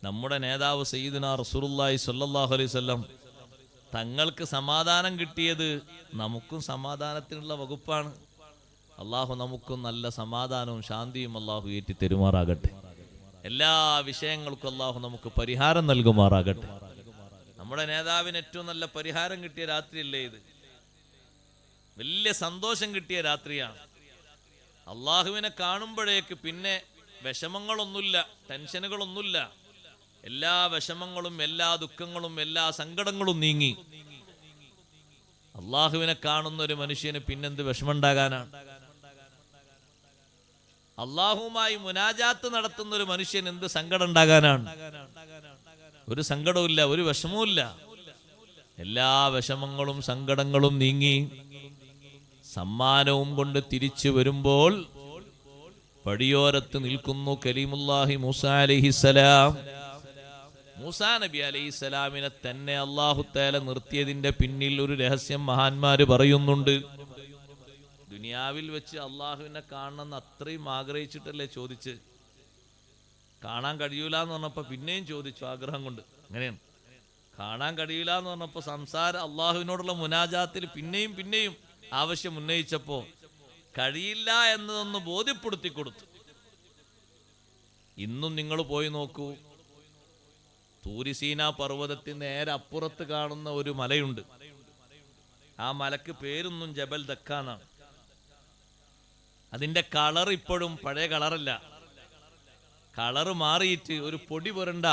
നമ്മുടെ നേതാവ് സയ്യിദുനാ റസൂലുള്ളാഹി സ്വല്ലല്ലാഹു അലൈഹി വസല്ലം തങ്ങൾക്ക് സമാധാനം കിട്ടിയത് നമുക്കും സമാധാനത്തിനുള്ള വകുപ്പാണ്. അള്ളാഹു നമുക്കും നല്ല സമാധാനവും ശാന്തിയും അള്ളാഹു ഏറ്റി തെരുമാറാകട്ടെ. എല്ലാ വിഷയങ്ങൾക്കും അള്ളാഹു നമുക്ക് പരിഹാരം നൽകുമാറാകട്ടെ. നമ്മുടെ നേതാവിന് ഏറ്റവും നല്ല പരിഹാരം കിട്ടിയ രാത്രിയല്ലേ ഇത്? വലിയ സന്തോഷം കിട്ടിയ രാത്രിയാണ്. അള്ളാഹുവിനെ കാണുമ്പോഴേക്ക് പിന്നെ വിഷമങ്ങളൊന്നുമില്ല, ടെൻഷനുകളൊന്നുമില്ല. എല്ലാ വിഷമങ്ങളും എല്ലാ ദുഃഖങ്ങളും എല്ലാ സങ്കടങ്ങളും നീങ്ങി. അള്ളാഹുവിനെ കാണുന്ന ഒരു മനുഷ്യന് പിന്നെന്ത് വിഷമമുണ്ടാകാനാണ്? അള്ളാഹുവുമായി മുനാജാത്ത് നടത്തുന്ന ഒരു മനുഷ്യൻ എന്ത് സങ്കടം ഉണ്ടാകാനാണ്? ഒരു സങ്കടവുമില്ല, ഒരു വിഷമവുമില്ല. എല്ലാ വിഷമങ്ങളും സങ്കടങ്ങളും നീങ്ങി സമ്മാനവും കൊണ്ട് തിരിച്ചു വരുമ്പോൾ പടിയോരത്ത് നിൽക്കുന്നു കലീമുല്ലാഹി മൂസാ അലൈഹിസ്സലാം. മൂസാ നബി അലൈഹിസ്സലാമിനെ തന്നെ അല്ലാഹു തആല നിർത്തിയതിന്റെ പിന്നിൽ ഒരു രഹസ്യം മഹാന്മാര് പറയുന്നുണ്ട്. ദുനിയാവിൽ വെച്ച് അള്ളാഹുവിനെ കാണണമെന്ന് അത്രയും ആഗ്രഹിച്ചിട്ടല്ലേ ചോദിച്ച്. കാണാൻ കഴിയൂല എന്ന് പറഞ്ഞപ്പോൾ പിന്നെയും ചോദിച്ചു ആഗ്രഹം കൊണ്ട്. അങ്ങനെയാണ്. കാണാൻ കഴിയൂല എന്ന് പറഞ്ഞപ്പോൾ സംസാരം അള്ളാഹുവിനോടുള്ള മുനാജാത്തിൽ പിന്നെയും പിന്നെയും ആവശ്യം ഉന്നയിച്ചപ്പോ കഴിയില്ല എന്നതൊന്ന് ബോധ്യപ്പെടുത്തി കൊടുത്തു. ഇന്നും നിങ്ങൾ പോയി നോക്കൂ, തൂരിസീന പർവ്വതത്തിന് നേരെ അപ്പുറത്ത് കാണുന്ന ഒരു മലയുണ്ട്. ആ മലക്ക് പേരൊന്നും ജബൽ ദക്കാന്നാണ്. അതിന്റെ കളർ ഇപ്പോഴും പഴയ കളറല്ല, കളറ് മാറിയിട്ട് ഒരു പൊടി പുരണ്ട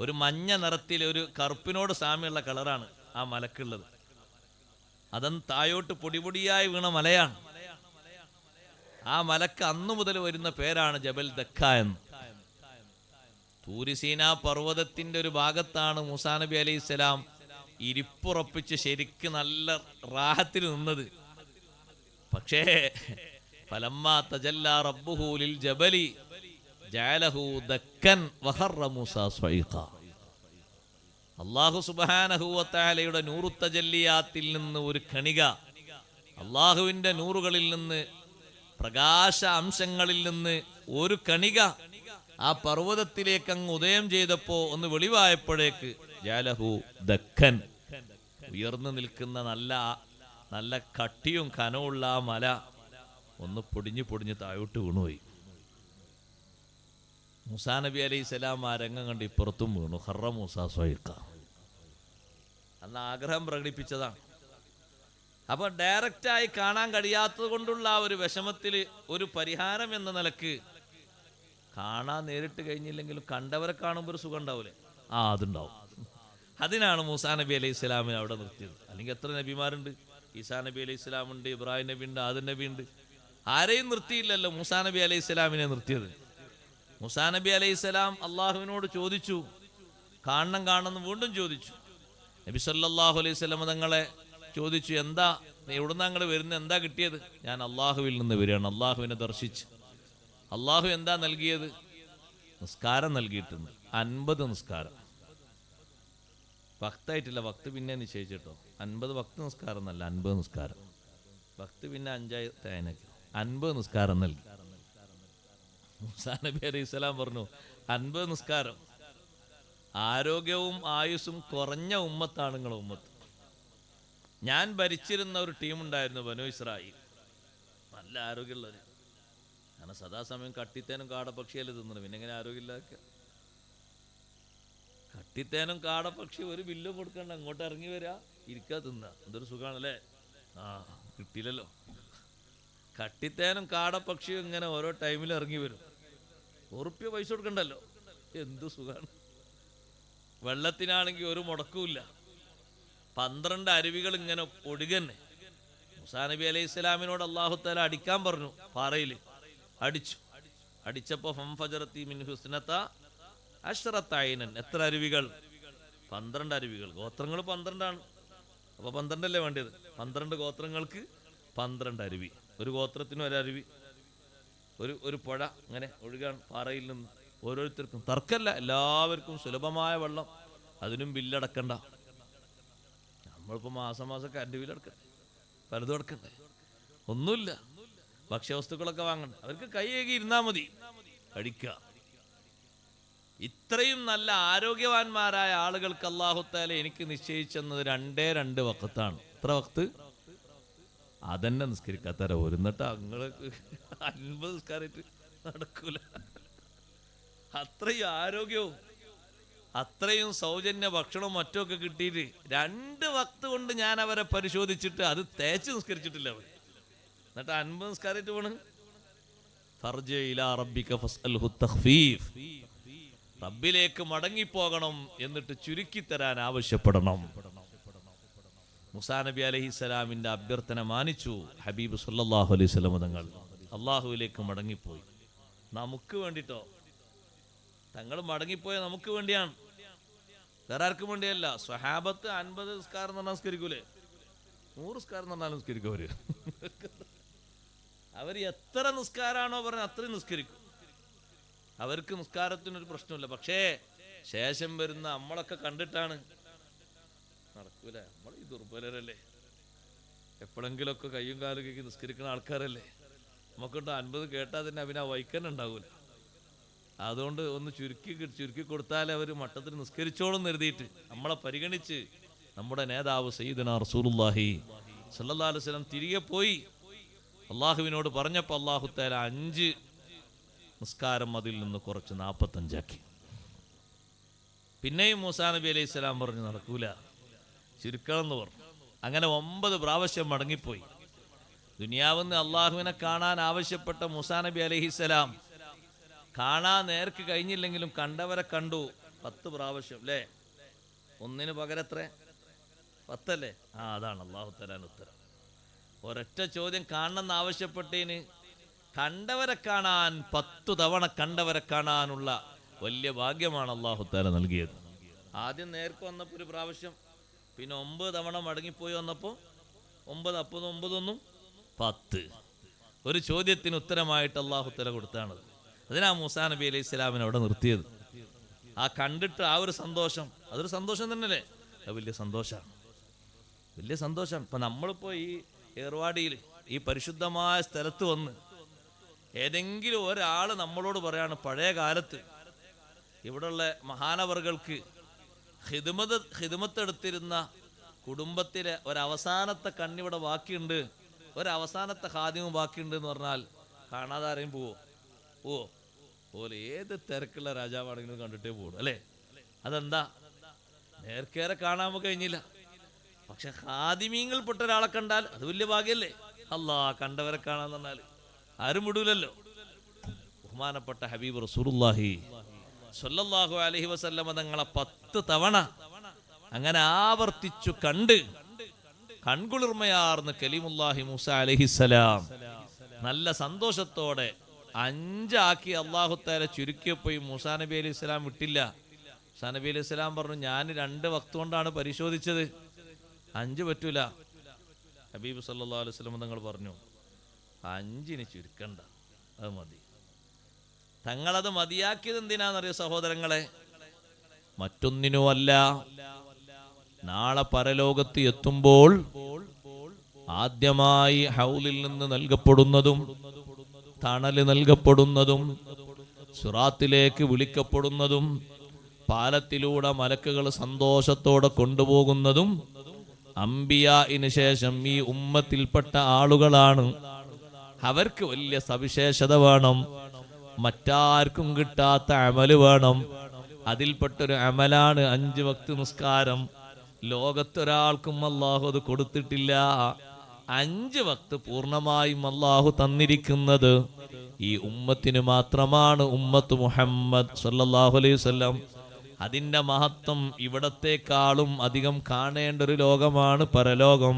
ഒരു മഞ്ഞ നിറത്തിൽ ഒരു കറുപ്പിനോട് സാമ്യമുള്ള കളറാണ് ആ മലക്കുള്ളത്. അതൊന്ന് തായോട്ട് പൊടിപൊടിയായി വീണ മലയാണ്. ആ മലക്ക് അന്നു മുതൽ വരുന്ന പേരാണ് ജബൽ ദക്ക എന്ന്. തൂരിസീന പർവ്വതത്തിന്റെ ഒരു ഭാഗത്താണ് മൂസാ നബി അലൈഹിസ്സലാം ഇരിപ്പുറപ്പിച്ച് ശരിക്ക് നല്ല റാഹത്തിൽ നിന്നത്. പക്ഷേ ഫലമ്മാ തജല്ലാ റബ്ബുഹു ലിൽ ജബലി ജഅലഹു ദക്കൻ വഖറ മൂസാ സ്വൈഖ. അല്ലാഹു സുബ്ഹാനഹു വ തആലയുടെ നൂറു തജല്ലിയാത്തിൽ നിന്ന് ഒരു കണിക, അല്ലാഹുവിന്റെ നൂറുകളിൽ നിന്ന് പ്രകാശ അംശങ്ങളിൽ നിന്ന് ഒരു കണിക ആ പർവ്വതത്തിലേക്ക് അങ്ങ് ഉദയം ചെയ്തപ്പോ ഒന്ന് വെളിവായപ്പോഴേക്ക് ജഅലഹു ദക്കൻ, ഉയർന്നു നിൽക്കുന്ന നല്ല നല്ല കട്ടിയും കനമുള്ള ആ മല ഒന്ന് പൊടിഞ്ഞ് താഴോട്ട് വീണുപോയി. മൂസാ നബി അലൈഹി സ്വലാം ആ രംഗം കണ്ട് ഇപ്പുറത്തും വീണു. ഹറ മൂസാ സ്വൈഖ. അന്ന് ആഗ്രഹം പ്രകടിപ്പിച്ചതാണ്. അപ്പൊ ഡയറക്റ്റായി കാണാൻ കഴിയാത്തത് കൊണ്ടുള്ള ആ ഒരു വിഷമത്തിൽ ഒരു പരിഹാരം എന്ന നിലക്ക് കാണാൻ നേരിട്ട് കഴിഞ്ഞില്ലെങ്കിലും കണ്ടവരെ കാണുമ്പോൾ ഒരു സുഖം ഉണ്ടാവൂലേ? അതുണ്ടാവും. അതിനാണ് മൂസാ നബി അലൈഹി സ്വലാമിനെ അവിടെ നിർത്തിയത്. അല്ലെങ്കിൽ എത്ര നബിമാരുണ്ട്? ഈസാ നബി അലൈഹി സ്വലാമുണ്ട്, ഇബ്രാഹിം നബി ഉണ്ട്, ആദം നബി ഉണ്ട്. ആരെയും നിർത്തിയില്ലല്ലോ, മൂസാ നബി അലൈഹി സ്വലാമിനെ നിർത്തിയത്. മൂസാ നബി അലൈഹി സ്വലാം അള്ളാഹുവിനോട് ചോദിച്ചു, കാണണം വീണ്ടും ചോദിച്ചു. നബി സല്ലല്ലാഹു അലൈഹി വസല്ലം തങ്ങളെ ചോദിച്ചു, എന്താ എവിടുന്ന് അങ്ങോട്ട് വരുന്നത്, എന്താ കിട്ടിയത്? ഞാൻ അള്ളാഹുവിൽ നിന്ന് വരികയാണ്, അള്ളാഹുവിനെ ദർശിച്ച്. അള്ളാഹു എന്താ നൽകിയത്? നിസ്കാരം നൽകിയിട്ടുണ്ട്, 50 നിസ്കാരം. വക്തായിട്ടില്ല, വക്ത് പിന്നെ നിശ്ചയിച്ചിട്ടോ. 50 വക്ത് നിസ്കാരം എന്നല്ല, 50 നിസ്കാരം. വക്ത് പിന്നെ 5 തേനക്ക് 50 നിസ്കാരം നൽകി. മൂസാ നബി അലൈഹി സ്വലാം പറഞ്ഞു, 50 നിസ്കാരം. ആരോഗ്യവും ആയുസ്സും കുറഞ്ഞ ഉമ്മത്താണ് നിങ്ങളെ ഉമ്മത്ത്. ഞാൻ ഭരിച്ചിരുന്ന ഒരു ടീമുണ്ടായിരുന്നു, ബനു ഇസ്രായേൽ. നല്ല ആരോഗ്യമുള്ളവർ. കാരണം സദാസമയം കട്ടിത്തേനും കാടപ്പക്ഷിയല്ലേ തിന്നണം, പിന്നെ എങ്ങനെ ആരോഗ്യമില്ലാക്ക? കട്ടിത്തേനും കാടപ്പക്ഷി ഒരു ബില്ലും കൊടുക്കണ്ട, അങ്ങോട്ട് ഇറങ്ങി വരിക, ഇരിക്കുക, തിന്നുക. എന്തൊരു സുഖമാണല്ലേ? കിട്ടിയില്ലല്ലോ. കട്ടിത്തേനും കാടപ്പക്ഷിയും ഇങ്ങനെ ഓരോ ടൈമിൽ ഇറങ്ങി വരും. ഉറുപ്പ്യ പൈസ കൊടുക്കണ്ടല്ലോ, എന്ത് സുഖമാണ്. വെള്ളത്തിനാണെങ്കിൽ ഒരു മുടക്കുമില്ല. 12 അരുവികൾ ഇങ്ങനെ ഒഴുകന്നെ. മൂസാ നബി അലൈഹി സ്വലാമിനോട് അല്ലാഹു തആല അടിക്കാൻ പറഞ്ഞു. പാറയിൽ അടിച്ചപ്പോ ഫംഫജറത്തി മിൻ ഹുസ്നത അശ്റത ഐനൻ. എത്ര അരുവികൾ? 12 അരുവികൾ. ഗോത്രങ്ങൾ 12 ആണ്. അപ്പൊ 12 അല്ലേ വേണ്ടത്? 12 ഗോത്രങ്ങൾക്ക് 12 അരുവി. ഒരു ഗോത്രത്തിനും ഒരു അരുവി, ഒരു പുഴ അങ്ങനെ ഒഴുകാണ് പാറയിൽ നിന്ന്. ഓരോരുത്തർക്കും തർക്കല്ല, എല്ലാവർക്കും സുലഭമായ വെള്ളം. അതിനും ബില്ലടക്കണ്ട. നമ്മളിപ്പോൾ മാസം കറണ്ട് ബില്ലടക്കണ്ടേ, പലതും അടക്കണ്ടേ? ഒന്നുമില്ല. ഭക്ഷ്യവസ്തുക്കളൊക്കെ വാങ്ങണ്ട, അവർക്ക് കൈയേകി ഇരുന്നാൽ മതി, കഴിക്കുക. ഇത്രയും നല്ല ആരോഗ്യവാന്മാരായ ആളുകൾക്ക് അല്ലാഹു തആല എനിക്ക് നിശ്ചയിച്ചെന്നത് 2 വഖത്താണ്. എത്ര വഖത്ത്? അതന്നെ നിസ്കരിക്കാത്തവരെ ഒരുന്നിട്ട് അങ്ങൾക്ക് 50 നിസ്കാരമായിട്ട് നടക്കൂല. അത്രയും ആരോഗ്യവും അത്രയും സൗജന്യ ഭക്ഷണവും മറ്റുമൊക്കെ കിട്ടിയിട്ട് 2 വഖത്ത് കൊണ്ട് ഞാൻ അവരെ പരിശോധിച്ചിട്ട് അത് തേച്ച് നിസ്കരിച്ചിട്ടില്ല അവർ. എന്നിട്ട് 50 നിസ്കാരമായിട്ട് പോണ്. ഫർജി ഇലാ റബ്ബിക ഫസ്അൽഹു തഖ്ഫീഫ്. റബ്ബിലേക്ക് മടങ്ങിപ്പോകണം, എന്നിട്ട് ചുരുക്കി തരാൻ ആവശ്യപ്പെടണം. മൂസാ നബി അലൈഹിസ്സലാമിന്റെ അഭ്യർത്ഥന മാനിച്ചു ഹബീബ് സല്ലല്ലാഹു അലൈഹി വസല്ലം തങ്ങൾ. അള്ളാഹുവിലേക്ക് മടങ്ങിപ്പോയി. നമുക്ക് വേണ്ടിട്ടോ? തങ്ങൾ മടങ്ങിപ്പോയ നമുക്ക് വേണ്ടിയാണ്, വേറെ ആർക്കും വേണ്ടിയല്ല. സ്വഹാബത്ത് 50 നിസ്കാരം എന്ന് പറഞ്ഞാൽ നിസ്കരിക്കൂലേ? 100 നിസ്കാരം എന്ന് പറഞ്ഞാലും നിസ്കരിക്കും അവര്. അവർ എത്ര നിസ്കാരാണോ പറഞ്ഞത് അത്രയും നിസ്കരിക്കും. അവർക്ക് നിസ്കാരത്തിനൊരു പ്രശ്നമില്ല. പക്ഷേ ശേഷം വരുന്ന നമ്മളൊക്കെ കണ്ടിട്ടാണ് നടക്കൂല. നമ്മൾ ഈ ദുർബലരല്ലേ, എപ്പോഴെങ്കിലൊക്കെ കയ്യും കാലും കേൾക്കി നിസ്കരിക്കുന്ന ആൾക്കാരല്ലേ. നമുക്കുണ്ട് 50 കേട്ടാൽ തന്നെ അവന് ആ വൈക്കന്നെ ഉണ്ടാവൂല. അതുകൊണ്ട് ഒന്ന് ചുരുക്കി കൊടുത്താലേ അവർ മട്ടത്തിന് നിസ്കരിച്ചോളും എഴുതിയിട്ട് നമ്മളെ പരിഗണിച്ച് നമ്മുടെ നേതാവ് സയ്യിദുനാ റസൂലുള്ളാഹി സ്വല്ലല്ലാഹു അലൈഹി വസല്ലം തിരികെ പോയി അള്ളാഹുവിനോട് പറഞ്ഞപ്പോൾ അല്ലാഹു തആല 5 നിസ്കാരം അതിൽ നിന്ന് കുറച്ച് 45 ആക്കി. പിന്നെയും മൂസാ നബി അലൈഹി സ്വലാം പറഞ്ഞു നടക്കൂല, ചുരുക്കണം എന്ന് പറഞ്ഞു. അങ്ങനെ 9 പ്രാവശ്യം മടങ്ങിപ്പോയി. ദുനിയാവെന്ന് അള്ളാഹുവിനെ കാണാൻ ആവശ്യപ്പെട്ട മൂസാ നബി അലൈഹിസ്സലാം കാണാൻ നേർക്ക് കഴിഞ്ഞില്ലെങ്കിലും കണ്ടവരെ കണ്ടു 10 പ്രാവശ്യം അല്ലേ? ഒന്നിന് പകരം എത്ര? 10 അല്ലേ? അതാണ് അല്ലാഹു തആല ഉത്തരം. ഒരൊറ്റ ചോദ്യം കാണണമെന്ന് ആവശ്യപ്പെട്ടതിന് കണ്ടവരെ കാണാൻ 10 തവണ കണ്ടവരെ കാണാനുള്ള വലിയ ഭാഗ്യമാണ് അല്ലാഹു തആല നൽകിയത്. ആദ്യം നേർക്ക് വന്നപ്പോൾ 1 പ്രാവശ്യം, പിന്നെ 9 തവണ മടങ്ങിപ്പോയി വന്നപ്പോൾ 9, അപ്പോൾ 9 10. ഒരു ചോദ്യത്തിന് ഉത്തരമായിട്ട് അല്ലാഹു തആല കൊടുത്താണ്. അതിനാ മൂസാ നബി അലൈഹി സ്വലാമിനെ അവിടെ നിർത്തിയത്. ആ കണ്ടിട്ട് ആ ഒരു സന്തോഷം, അതൊരു സന്തോഷം തന്നെയല്ലേ? അത് വലിയ സന്തോഷമാണ്, വലിയ സന്തോഷം. ഇപ്പം നമ്മളിപ്പോൾ ഈ ഏർവാടിയിൽ ഈ പരിശുദ്ധമായ സ്ഥലത്ത് വന്ന് ഏതെങ്കിലും ഒരാൾ നമ്മളോട് പറയാണ് പഴയ കാലത്ത് ഇവിടെയുള്ള മഹാനവറുകൾക്ക് ഖിദ്മത്ത് എടുത്തിരുന്ന കുടുംബത്തിലെ ഒരവസാനത്തെ കണ്ണിവിടെ ബാക്കിയുണ്ട്, ഒരവസാനത്തെ ഹാദ്യവും ബാക്കിയുണ്ട് എന്ന് പറഞ്ഞാൽ കാണാതെ ആരെയും പോവോ പോലെ ഏത് തിരക്കുള്ള രാജാവാണെങ്കിലും കണ്ടിട്ടേ പോകും അല്ലേ? അതെന്താ? നേർക്കേറെ കാണാൻ കഴിഞ്ഞില്ല. പക്ഷെ ഹാദിമീങ്ങൾ പെട്ട ഒരാളെ കണ്ടാൽ അത് വലിയ ഭാഗ്യല്ലേ? അല്ലാ, കണ്ടവരെ കാണാന്ന് പറഞ്ഞാൽ ആരും വിടൂലല്ലോ. ബഹുമാനപ്പെട്ട ഹബീബ് റസൂലുള്ളാഹി സ്വല്ലല്ലാഹു അലൈഹി വസല്ലമ തങ്ങളെ 10 തവണ അങ്ങനെ ആവർത്തിച്ചു കണ്ട് കൺകുളിർമയാർന്ന് കലീമുല്ലാഹി മൂസ അലൈഹിസ്സലാം നല്ല സന്തോഷത്തോടെ 5 ആക്കി അല്ലാഹു തആല ചുരുക്കിയപ്പോൾ മൂസാ നബി അലൈഹി സ്വലാം വിട്ടില്ല. മൂസാ നബി അലൈഹി സ്വലാം പറഞ്ഞു, ഞാൻ 2 വക്ത് കൊണ്ടാണ് പരിശോധിച്ചത്, 5 പറ്റൂല. ഹബീബ് സല്ലല്ലാഹു അലൈഹി വസല്ലം തങ്ങൾ പറഞ്ഞു, 5 ചുരുക്കണ്ട, അത് മതി. തങ്ങളത് മതിയാക്കിയത് എന്തിനാണെന്നറിയോ സഹോദരങ്ങളെ? മറ്റൊന്നിനുമല്ല, നാളെ പരലോകത്ത് എത്തുമ്പോൾ ആദ്യമായി ഹൗലിൽ നിന്ന് നൽകപ്പെടുന്നതും തണല് നൽകപ്പെടുന്നതും സിറാത്തിലേക്ക് വിളിക്കപ്പെടുന്നതും പാലത്തിലൂടെ മലക്കുകൾ സന്തോഷത്തോടെ കൊണ്ടുപോകുന്നതും അംബിയാഇന് ശേഷം ഈ ഉമ്മത്തിൽപ്പെട്ട ആളുകളാണ്. അവർക്ക് വലിയ സവിശേഷത വേണം, മറ്റാർക്കും കിട്ടാത്ത അമല് വേണം. അതിൽപ്പെട്ടൊരു അമലാണ് 5 വക്ത് നിസ്കാരം. ലോകത്തൊരാൾക്കും അല്ലാഹു അത് കൊടുത്തിട്ടില്ല. 5 വക്ത് പൂർണ്ണമായും അല്ലാഹു തന്നിരിക്കുന്നത് ഈ ഉമ്മത്തിന് മാത്രമാണ്, ഉമ്മത്ത് മുഹമ്മദ് സല്ലല്ലാഹു അലൈഹി വസല്ലം. അതിന്റെ മഹത്വം ഇവിടത്തെക്കാളും അധികം കാണേണ്ട ഒരു ലോകമാണ് പരലോകം.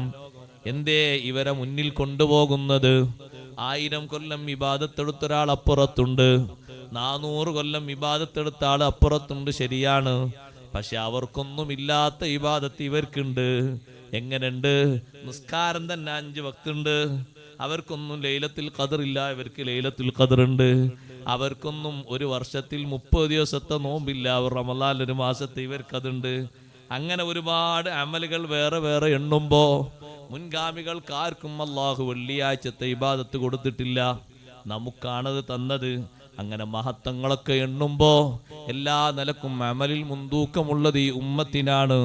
എന്തേ ഇവരെ മുന്നിൽ കൊണ്ടുപോകുന്നത്? 1000 കൊല്ലം ഇബാദത്തെടുത്ത ഒരാൾ അപ്പുറത്തുണ്ട്, 400 കൊല്ലം ഇബാദത്തെടുത്ത ആൾ അപ്പുറത്തുണ്ട്, ശരിയാണ്. പക്ഷെ അവർക്കൊന്നും ഇല്ലാത്ത ഇബാദത്ത് ഇവർക്കുണ്ട്. എങ്ങനെയുണ്ട്? നിസ്കാരം തന്നെ 5 വക്തുണ്ട്. അവർക്കൊന്നും ലൈലത്തുൽ ഖദർ ഇല്ല, ഇവർക്ക് ലൈലത്തുൽ ഖദർ ഉണ്ട്. അവർക്കൊന്നും ഒരു വർഷത്തിൽ 30 ദിവസത്തെ നോമ്പില്ല, അവർ റമളാൻ ഒരു മാസത്തെ ഇവർക്കതുണ്ട്. അങ്ങനെ ഒരുപാട് അമലുകൾ വേറെ വേറെ എണ്ണുമ്പോ മുൻഗാമികൾക്ക് ആർക്കും അല്ലാഹു വെള്ളിയാഴ്ചത്തെ ഇബാദത്ത് കൊടുത്തിട്ടില്ല, നമുക്കാണത് തന്നത്. അങ്ങനെ മഹത്വങ്ങളൊക്കെ എണ്ണുമ്പോ എല്ലാ നിലക്കും അമലിൽ മുൻതൂക്കമുള്ളത് ഈ ഉമ്മത്തിനാണ്.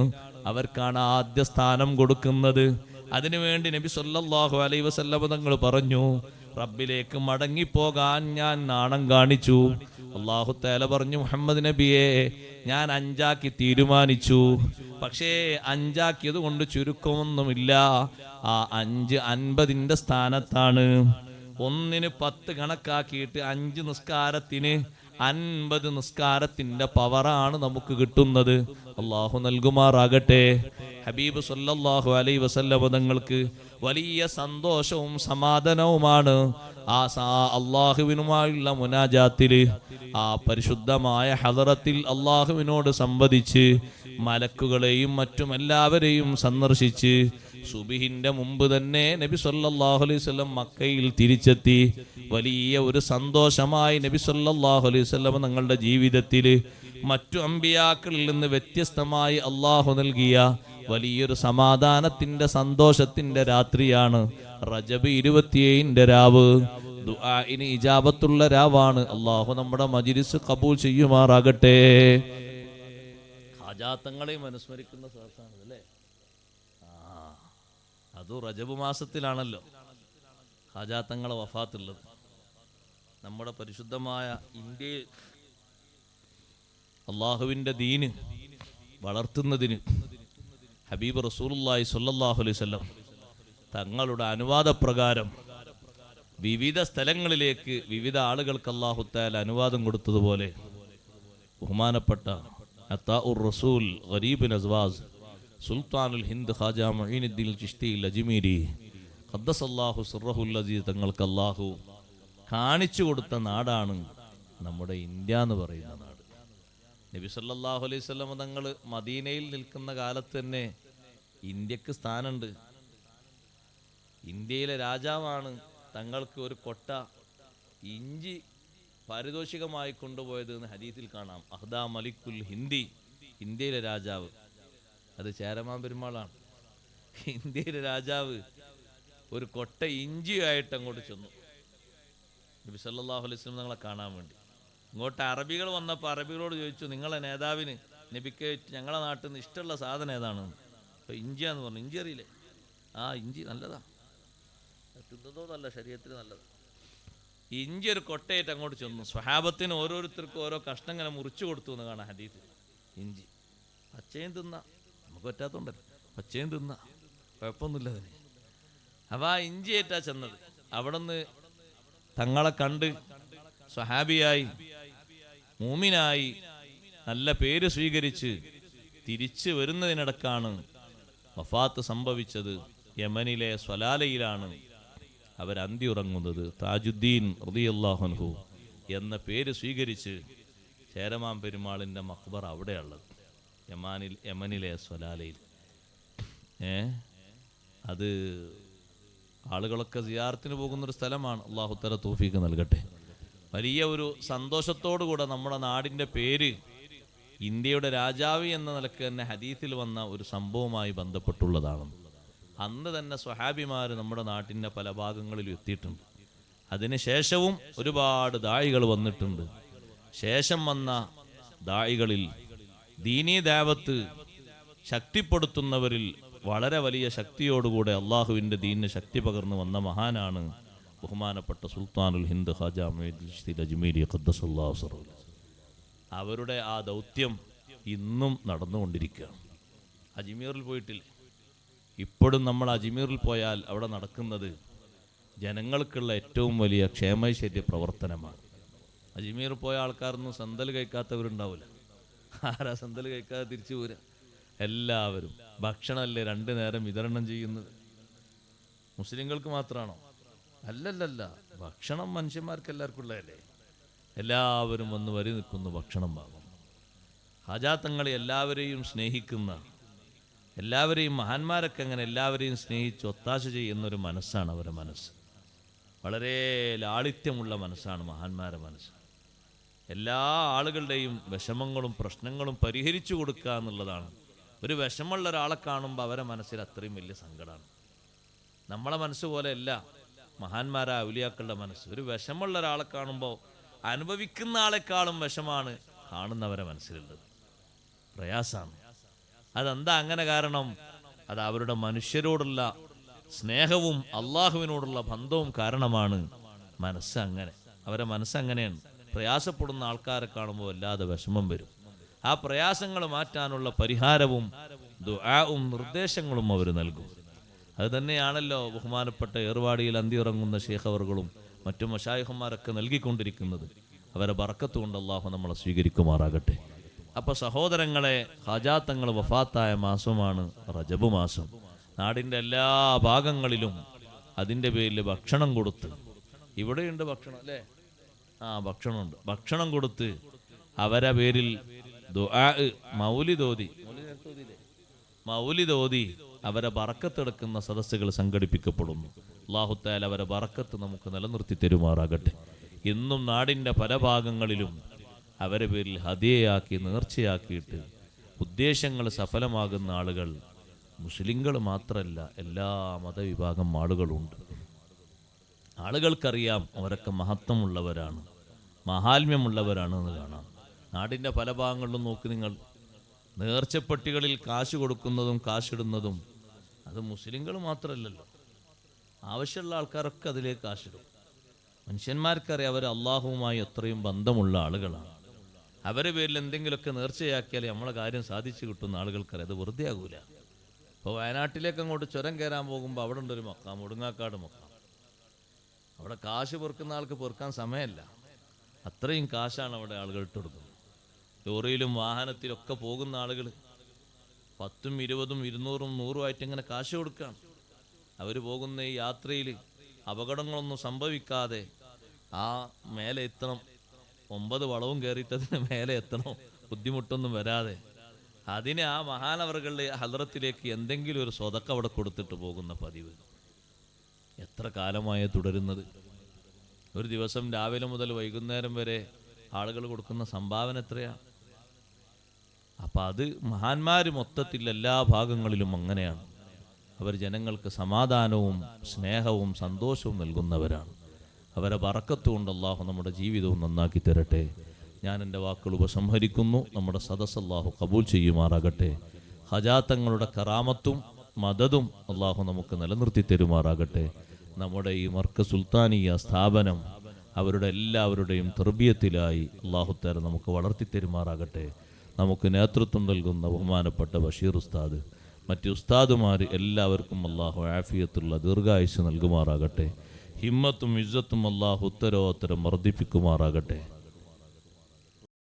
അവർക്കാണ് ആദ്യ സ്ഥാനം കൊടുക്കുന്നത്. അതിനുവേണ്ടി നബി സല്ലല്ലാഹു അലൈഹി വസല്ലം തങ്ങൾ പറഞ്ഞു, റബ്ബിലേക്ക് മടങ്ങിപ്പോകാൻ ഞാൻ നാണം കാണിച്ചു. അല്ലാഹു തആല പറഞ്ഞു, മുഹമ്മദ് നബിയെ ഞാൻ 5 ആക്കി തീരുമാനിച്ചു. പക്ഷേ 5 ആക്കിയത് കൊണ്ട് ചുരുക്കമൊന്നുമില്ല. ആ 5 50ന്റെ സ്ഥാനത്താണ്. 1-ന് 10 കണക്കാക്കിയിട്ട് 5 നിസ്കാരത്തിന് 50 നിസ്കാരത്തിന്റെ പവറാണ് നമുക്ക് കിട്ടുന്നത്. അല്ലാഹു നൽകുമാറാകട്ടെ. ഹബീബ് സല്ലല്ലാഹു അലൈഹി വസല്ലം തങ്ങൾക്ക് വലിയ സന്തോഷവും സമാധാനവുമാണ് ആ അള്ളാഹുവിനുമായുള്ള മുനാജാത്തില്, ആ പരിശുദ്ധമായ ഹദറത്തിൽ അള്ളാഹുവിനോട് സംവദിച്ച് മലക്കുകളെയും മറ്റും എല്ലാവരെയും സന്ദർശിച്ച് സുബഹിന്റെ മുമ്പ് തന്നെ നബി സല്ലല്ലാഹു അലൈഹി വസല്ലം മക്കയിൽ തിരിച്ചെത്തി. വലിയ ഒരു സന്തോഷമായി നബി സല്ലല്ലാഹു അലൈഹി വസല്ലം തങ്ങളുടെ ജീവിതത്തിൽ മറ്റു അമ്പിയാക്കളിൽ നിന്ന് വ്യത്യസ്തമായി അള്ളാഹു നൽകിയ വലിയൊരു സമാധാനത്തിന്റെ സന്തോഷത്തിന്റെ രാത്രിയാണ് റജബ് 27ന്റെ രാവ്. ദുആഇന് ഇജാബത്തുള്ള രാവാണ്. അള്ളാഹു നമ്മുടെ മജ്‌ലിസ് ഖബൂൽ ചെയ്യുമാറാകട്ടെ. ഹാജാത്തങ്ങളെയും അനുസ്മരിക്കുന്ന സദസ്സാണ് അല്ലേ? അതും റജബ് മാസത്തിലാണല്ലോ ഹാജാത്തങ്ങളെ വഫാത്തുള്ളത്. നമ്മുടെ പരിശുദ്ധമായ ഇന്ത്യയിൽ അള്ളാഹുവിൻ്റെ ദീന് വളർത്തുന്നതിന് ഹബീബ് റസൂലുള്ളാഹി സ്വല്ലല്ലാഹു അലൈഹി വസല്ലം തങ്ങളുടെ അനുവാദപ്രകാരം വിവിധ സ്ഥലങ്ങളിലേക്ക് വിവിധ ആളുകൾക്ക് അല്ലാഹു തആല അനുവാദം കൊടുത്തതുപോലെ ബഹുമാനപ്പെട്ട അത്താഉർ റസൂൽ ഗരീബ് അസ്വാസ് സുൽത്താനുൽ ഹിന്ദ് ഖാജ മുഈനുദ്ദീൻ ചിശ്തി അജ്മീരി ഖദ്ദസല്ലാഹു സിർറഹുൽ അസീസ് തങ്ങൾക്ക് അല്ലാഹു കാണിച്ചു കൊടുത്ത നാടാണ് നമ്മുടെ ഇന്ത്യ എന്ന് പറയുന്ന നാട്. നബി സല്ലല്ലാഹു അലൈഹി വസല്ലം തങ്ങൾ മദീനയിൽ നിൽക്കുന്ന കാലത്ത് തന്നെ ഇന്ത്യക്ക് സ്ഥാനമുണ്ട്. ഇന്ത്യയിലെ രാജാവാണ് തങ്ങൾക്ക് ഒരു കൊട്ട ഇഞ്ചി പാരിതോഷികമായി കൊണ്ടുപോയത് എന്ന് ഹദീസിൽ കാണാം. അഹ്ദാ മലിക്കുൽ ഹിന്ദി, ഇന്ത്യയിലെ രാജാവ്. അത് ചേരമാൻ പെരുമാളാണ്. ഇന്ത്യയിലെ രാജാവ് ഒരു കൊട്ട ഇഞ്ചിയായിട്ട് അങ്ങോട്ട് ചെന്നു നബി സല്ലല്ലാഹു അലൈഹി വസല്ലം തങ്ങളെ കാണാൻ വേണ്ടി. ഇങ്ങോട്ട് അറബികൾ വന്നപ്പോൾ അറബികളോട് ചോദിച്ചു, നിങ്ങളെ നേതാവിന് നബിക്ക് ഞങ്ങളെ നാട്ടിൽ നിന്ന് ഇഷ്ടമുള്ള സാധനം ഏതാണ്? ഇപ്പോൾ ഇഞ്ചിയാന്ന് പറഞ്ഞു. ഇഞ്ചി അറിയില്ലേ? ഇഞ്ചി നല്ലതാ, തിന്നതോ നല്ല, ശരീരത്തിന് നല്ലത്. ഇഞ്ചി ഒരു കൊട്ടയായിട്ട് അങ്ങോട്ട് ചെന്നു. സ്വഹാബത്തിന് ഓരോരുത്തർക്കും ഓരോ കഷ്ണം ഇങ്ങനെ മുറിച്ചു കൊടുത്തു എന്ന് കാണാം ഹദീസിൽ. ഇഞ്ചി പച്ചയും തിന്ന, നമുക്ക് പറ്റാത്തോണ്ടല്ലോ, പച്ചയും തിന്ന, കുഴപ്പമൊന്നുമില്ല അതിന്. അപ്പോൾ ആ ഇഞ്ചിയേറ്റാ ചെന്നത്. അവിടെ നിന്ന് തങ്ങളെ കണ്ട് സ്വഹാബിയായി മൂമിനായി നല്ല പേര് സ്വീകരിച്ച് തിരിച്ചു വരുന്നതിനിടക്കാണ് വഫാത്ത് സംഭവിച്ചത്. യമനിലെ സ്വലാലയിലാണ് അവരന്തിയുറങ്ങുന്നത്. താജുദ്ദീൻ റളിയല്ലാഹു അൻഹു എന്ന പേര് സ്വീകരിച്ച് ചേരമാൻ പെരുമാളിൻ്റെ മഖ്ബറ അവിടെയുള്ളത്, യമനിലെ സ്വലാലയിൽ. അത് ആളുകളൊക്കെ സിയാറത്തിന് പോകുന്നൊരു സ്ഥലമാണ്. അല്ലാഹു തആല തൗഫീഖ് നൽകട്ടെ. വലിയ ഒരു സന്തോഷത്തോടുകൂടെ നമ്മുടെ നാടിൻ്റെ പേര് ഇന്ത്യയുടെ രാജാവ് എന്ന നിലക്ക് തന്നെ ഹദീസിൽ വന്ന ഒരു സംഭവവുമായി ബന്ധപ്പെട്ടുള്ളതാണ്. അന്ന് തന്നെ സ്വഹാബിമാർ നമ്മുടെ നാട്ടിൻ്റെ പല ഭാഗങ്ങളിലും എത്തിയിട്ടുണ്ട്. അതിനുശേഷവും ഒരുപാട് ദായികൾ വന്നിട്ടുണ്ട്. ശേഷം വന്ന ദായികളിൽ ദീനീ ദാവത്ത് ശക്തിപ്പെടുത്തുന്നവരിൽ വളരെ വലിയ ശക്തിയോടുകൂടെ അള്ളാഹുവിൻ്റെ ദീനിന് ശക്തി പകർന്നു വന്ന മഹാനാണ് ബഹുമാനപ്പെട്ട സുൽത്താനുൽ ഹിന്ദ് ഖാജ മുഈദുൽ അജ്മീരി ഖദ്ദസല്ലാഹു സിറഹു. അവരുടെ ആ ദൗത്യം ഇന്നും നടന്നുകൊണ്ടിരിക്കുകയാണ്. അജ്മീറിൽ പോയിട്ടില്ല. ഇപ്പോഴും നമ്മൾ അജ്മീറിൽ പോയാൽ അവിടെ നടക്കുന്നത് ജനങ്ങൾക്കുള്ള ഏറ്റവും വലിയ ക്ഷേമൈശ്വര്യ പ്രവർത്തനമാണ്. അജ്മീർ പോയ ആൾക്കാരൊന്നും സന്തൽ കഴിക്കാത്തവരുണ്ടാവില്ല. ആരാ സന്തൽ കഴിക്കാതെ തിരിച്ചു പോരാ? എല്ലാവരും. ഭക്ഷണമല്ലേ 2 നേരം വിതരണം ചെയ്യുന്നത്? മുസ്ലിങ്ങൾക്ക് മാത്രമാണോ? അല്ലല്ലല്ല, ഭക്ഷണം മനുഷ്യന്മാർക്ക് എല്ലാവർക്കും ഉള്ളതല്ലേ. എല്ലാവരും വന്ന് വരി നിൽക്കുന്നു, ഭക്ഷണം വാങ്ങും. ഹാജാത്തങ്ങളെ എല്ലാവരെയും സ്നേഹിക്കുന്ന, എല്ലാവരെയും മഹാന്മാരൊക്കെ അങ്ങനെ എല്ലാവരെയും സ്നേഹിച്ച് ഒത്താശ ചെയ്യുന്നൊരു മനസ്സാണ് അവരുടെ മനസ്സ്. വളരെ ലാളിത്യമുള്ള മനസ്സാണ് മഹാന്മാരുടെ മനസ്സ്. എല്ലാ ആളുകളുടെയും വിഷമങ്ങളും പ്രശ്നങ്ങളും പരിഹരിച്ചു കൊടുക്കുക എന്നുള്ളതാണ്. ഒരു വിഷമമുള്ള ഒരാളെ കാണുമ്പോൾ അവരെ മനസ്സിൽ അത്രയും വലിയ സങ്കടമാണ്. നമ്മളെ മനസ്സ് പോലെയല്ല മഹാന്മാരായ ഔലിയാക്കളുടെ മനസ്സ്. ഒരു വിഷമമുള്ള ഒരാളെ കാണുമ്പോൾ അനുഭവിക്കുന്ന ആളെക്കാളും വിഷമാണ് കാണുന്നവരെ മനസ്സിലുള്ളത്. പ്രയാസമാണ്. അതെന്താ അങ്ങനെ? കാരണം അത് അവരുടെ മനുഷ്യരോടുള്ള സ്നേഹവും അള്ളാഹുവിനോടുള്ള ബന്ധവും കാരണമാണ്. മനസ്സ് അങ്ങനെ, അവരെ മനസ്സങ്ങനെയാണ്. പ്രയാസപ്പെടുന്ന ആൾക്കാരെ കാണുമ്പോൾ വല്ലാതെ വിഷമം വരും. ആ പ്രയാസങ്ങൾ മാറ്റാനുള്ള പരിഹാരവും ദുആവും നിർദ്ദേശങ്ങളും അവർ നൽകും. അത് തന്നെയാണല്ലോ ബഹുമാനപ്പെട്ട ഏർവാടിയിൽ അന്തിയുറങ്ങുന്ന ശൈഖ് അവറുകളും മറ്റു മശായിഖന്മാരൊക്കെ നൽകിക്കൊണ്ടിരിക്കുന്നത്. അവരെ ബർക്കത്ത് കൊണ്ട് അല്ലാഹു നമ്മളെ സ്വീകരിക്കുമാറാകട്ടെ. അപ്പോൾ സഹോദരങ്ങളെ, ഹാജാത്തങ്ങൾ വഫാത്തായ മാസമാണ് റജബ് മാസം. നാടിൻ്റെ എല്ലാ ഭാഗങ്ങളിലും അതിൻ്റെ പേരിൽ ഭക്ഷണം കൊടുത്ത്, ഇവിടെയുണ്ട് ഭക്ഷണം അല്ലേ? ഭക്ഷണമുണ്ട്. ഭക്ഷണം കൊടുത്ത് അവരെ പേരിൽ ദുആ, മൗലിദോതി അവരെ ബറക്കത്തെടുക്കുന്ന സദസ്സുകൾ സംഘടിപ്പിക്കപ്പെടുന്നു. അല്ലാഹു തആല അവരെ ബറക്കത്ത് നമുക്ക് നിലനിർത്തി തരുമാറാകട്ടെ. ഇന്നും നാടിൻ്റെ പല ഭാഗങ്ങളിലും അവരെ പേരിൽ ഹദിയയാക്കി നേർച്ചയാക്കിയിട്ട് ഉദ്ദേശങ്ങൾ സഫലമാകുന്ന ആളുകൾ മുസ്ലിങ്ങൾ മാത്രമല്ല, എല്ലാ മതവിഭാഗം ആളുകളുണ്ട്. ആളുകൾക്കറിയാം അവരൊക്കെ മഹത്വമുള്ളവരാണ്, മഹാത്മ്യമുള്ളവരാണെന്ന് കാണാം. നാടിൻ്റെ പല ഭാഗങ്ങളിലും നോക്കി നിങ്ങൾ, നേർച്ചപ്പെട്ടികളിൽ കാശ് കൊടുക്കുന്നതും കാശിടുന്നതും അത് മുസ്ലിങ്ങൾ മാത്രമല്ലല്ലോ, ആവശ്യമുള്ള ആൾക്കാരൊക്കെ അതിലേക്ക് കാശിടും. മനുഷ്യന്മാർക്കറിയാം അവർ അള്ളാഹുവുമായി എത്രയും ബന്ധമുള്ള ആളുകളാണ്. അവരെ പേരിൽ എന്തെങ്കിലുമൊക്കെ നേർച്ചയാക്കിയാലേ നമ്മളെ കാര്യം സാധിച്ചു കിട്ടുന്ന ആളുകൾക്കറിയാം. അത് വെറുതെ ആകൂല. ഇപ്പോൾ വയനാട്ടിലേക്ക് അങ്ങോട്ട് ചുരം കയറാൻ പോകുമ്പോൾ അവിടെ ഉണ്ടൊരു മക്കാം, ഒടുങ്ങാക്കാട് മക്കാം. അവിടെ കാശ് പെറുക്കുന്ന ആൾക്ക് പെറുക്കാൻ സമയമല്ല, അത്രയും കാശാണ് അവിടെ ആളുകൾ ഇട്ടെടുക്കുന്നത്. ലോറിയിലും വാഹനത്തിലൊക്കെ പോകുന്ന ആളുകൾ 10, 20, 200, 100 ആയിട്ട് ഇങ്ങനെ കാശ് കൊടുക്കുകയാണ്. അവർ പോകുന്ന ഈ യാത്രയിൽ അപകടങ്ങളൊന്നും സംഭവിക്കാതെ ആ മേലെ എത്തണം. 9 വളവും കയറിയിട്ടതിന് മേലെ എത്തണം, ബുദ്ധിമുട്ടൊന്നും വരാതെ. അതിന് ആ മഹാനവറുകളുടെ ഹദ്റത്തിലേക്ക് എന്തെങ്കിലും ഒരു സ്വതക്ക അവിടെ കൊടുത്തിട്ട് പോകുന്ന പതിവ് എത്ര കാലമായി തുടരുന്നത്. ഒരു ദിവസം രാവിലെ മുതൽ വൈകുന്നേരം വരെ ആളുകൾ കൊടുക്കുന്ന സംഭാവന എത്രയാണ്? അപ്പം അത് മഹാന്മാർ മൊത്തത്തിൽ എല്ലാ ഭാഗങ്ങളിലും അങ്ങനെയാണ്. അവർ ജനങ്ങൾക്ക് സമാധാനവും സ്നേഹവും സന്തോഷവും നൽകുന്നവരാണ്. അവരെ ബറക്കത്ത് കൊണ്ട് അല്ലാഹു നമ്മുടെ ജീവിതവും നന്നാക്കി തരട്ടെ. ഞാൻ എൻ്റെ വാക്കുകൾ ഉപസംഹരിക്കുന്നു. നമ്മുടെ സദസ്സ് അല്ലാഹു കബൂൽ ചെയ്യുമാറാകട്ടെ. ഹജാത്തങ്ങളുടെ കറാമത്തും മദതും അള്ളാഹു നമുക്ക് നിലനിർത്തി തരുമാറാകട്ടെ. നമ്മുടെ ഈ മർക്കസ് സുൽത്താനിയ സ്ഥാപനം അവരുടെ എല്ലാവരുടെയും തർബിയത്തിലായി അള്ളാഹുത്താല നമുക്ക് വളർത്തി തരുമാറാകട്ടെ. നമുക്ക് നേതൃത്വം നൽകുന്ന ബഹുമാനപ്പെട്ട ബഷീർ ഉസ്താദ്, മറ്റ് ഉസ്താദുമാർ എല്ലാവർക്കും അള്ളാഹു ആഫിയത്തുള്ള ദീർഘായുസ് നൽകുമാറാകട്ടെ. ഹിമ്മത്തും ഇസ്സത്തും അള്ളാഹു ഉത്തരോത്തരം വർദ്ധിപ്പിക്കുമാറാകട്ടെ.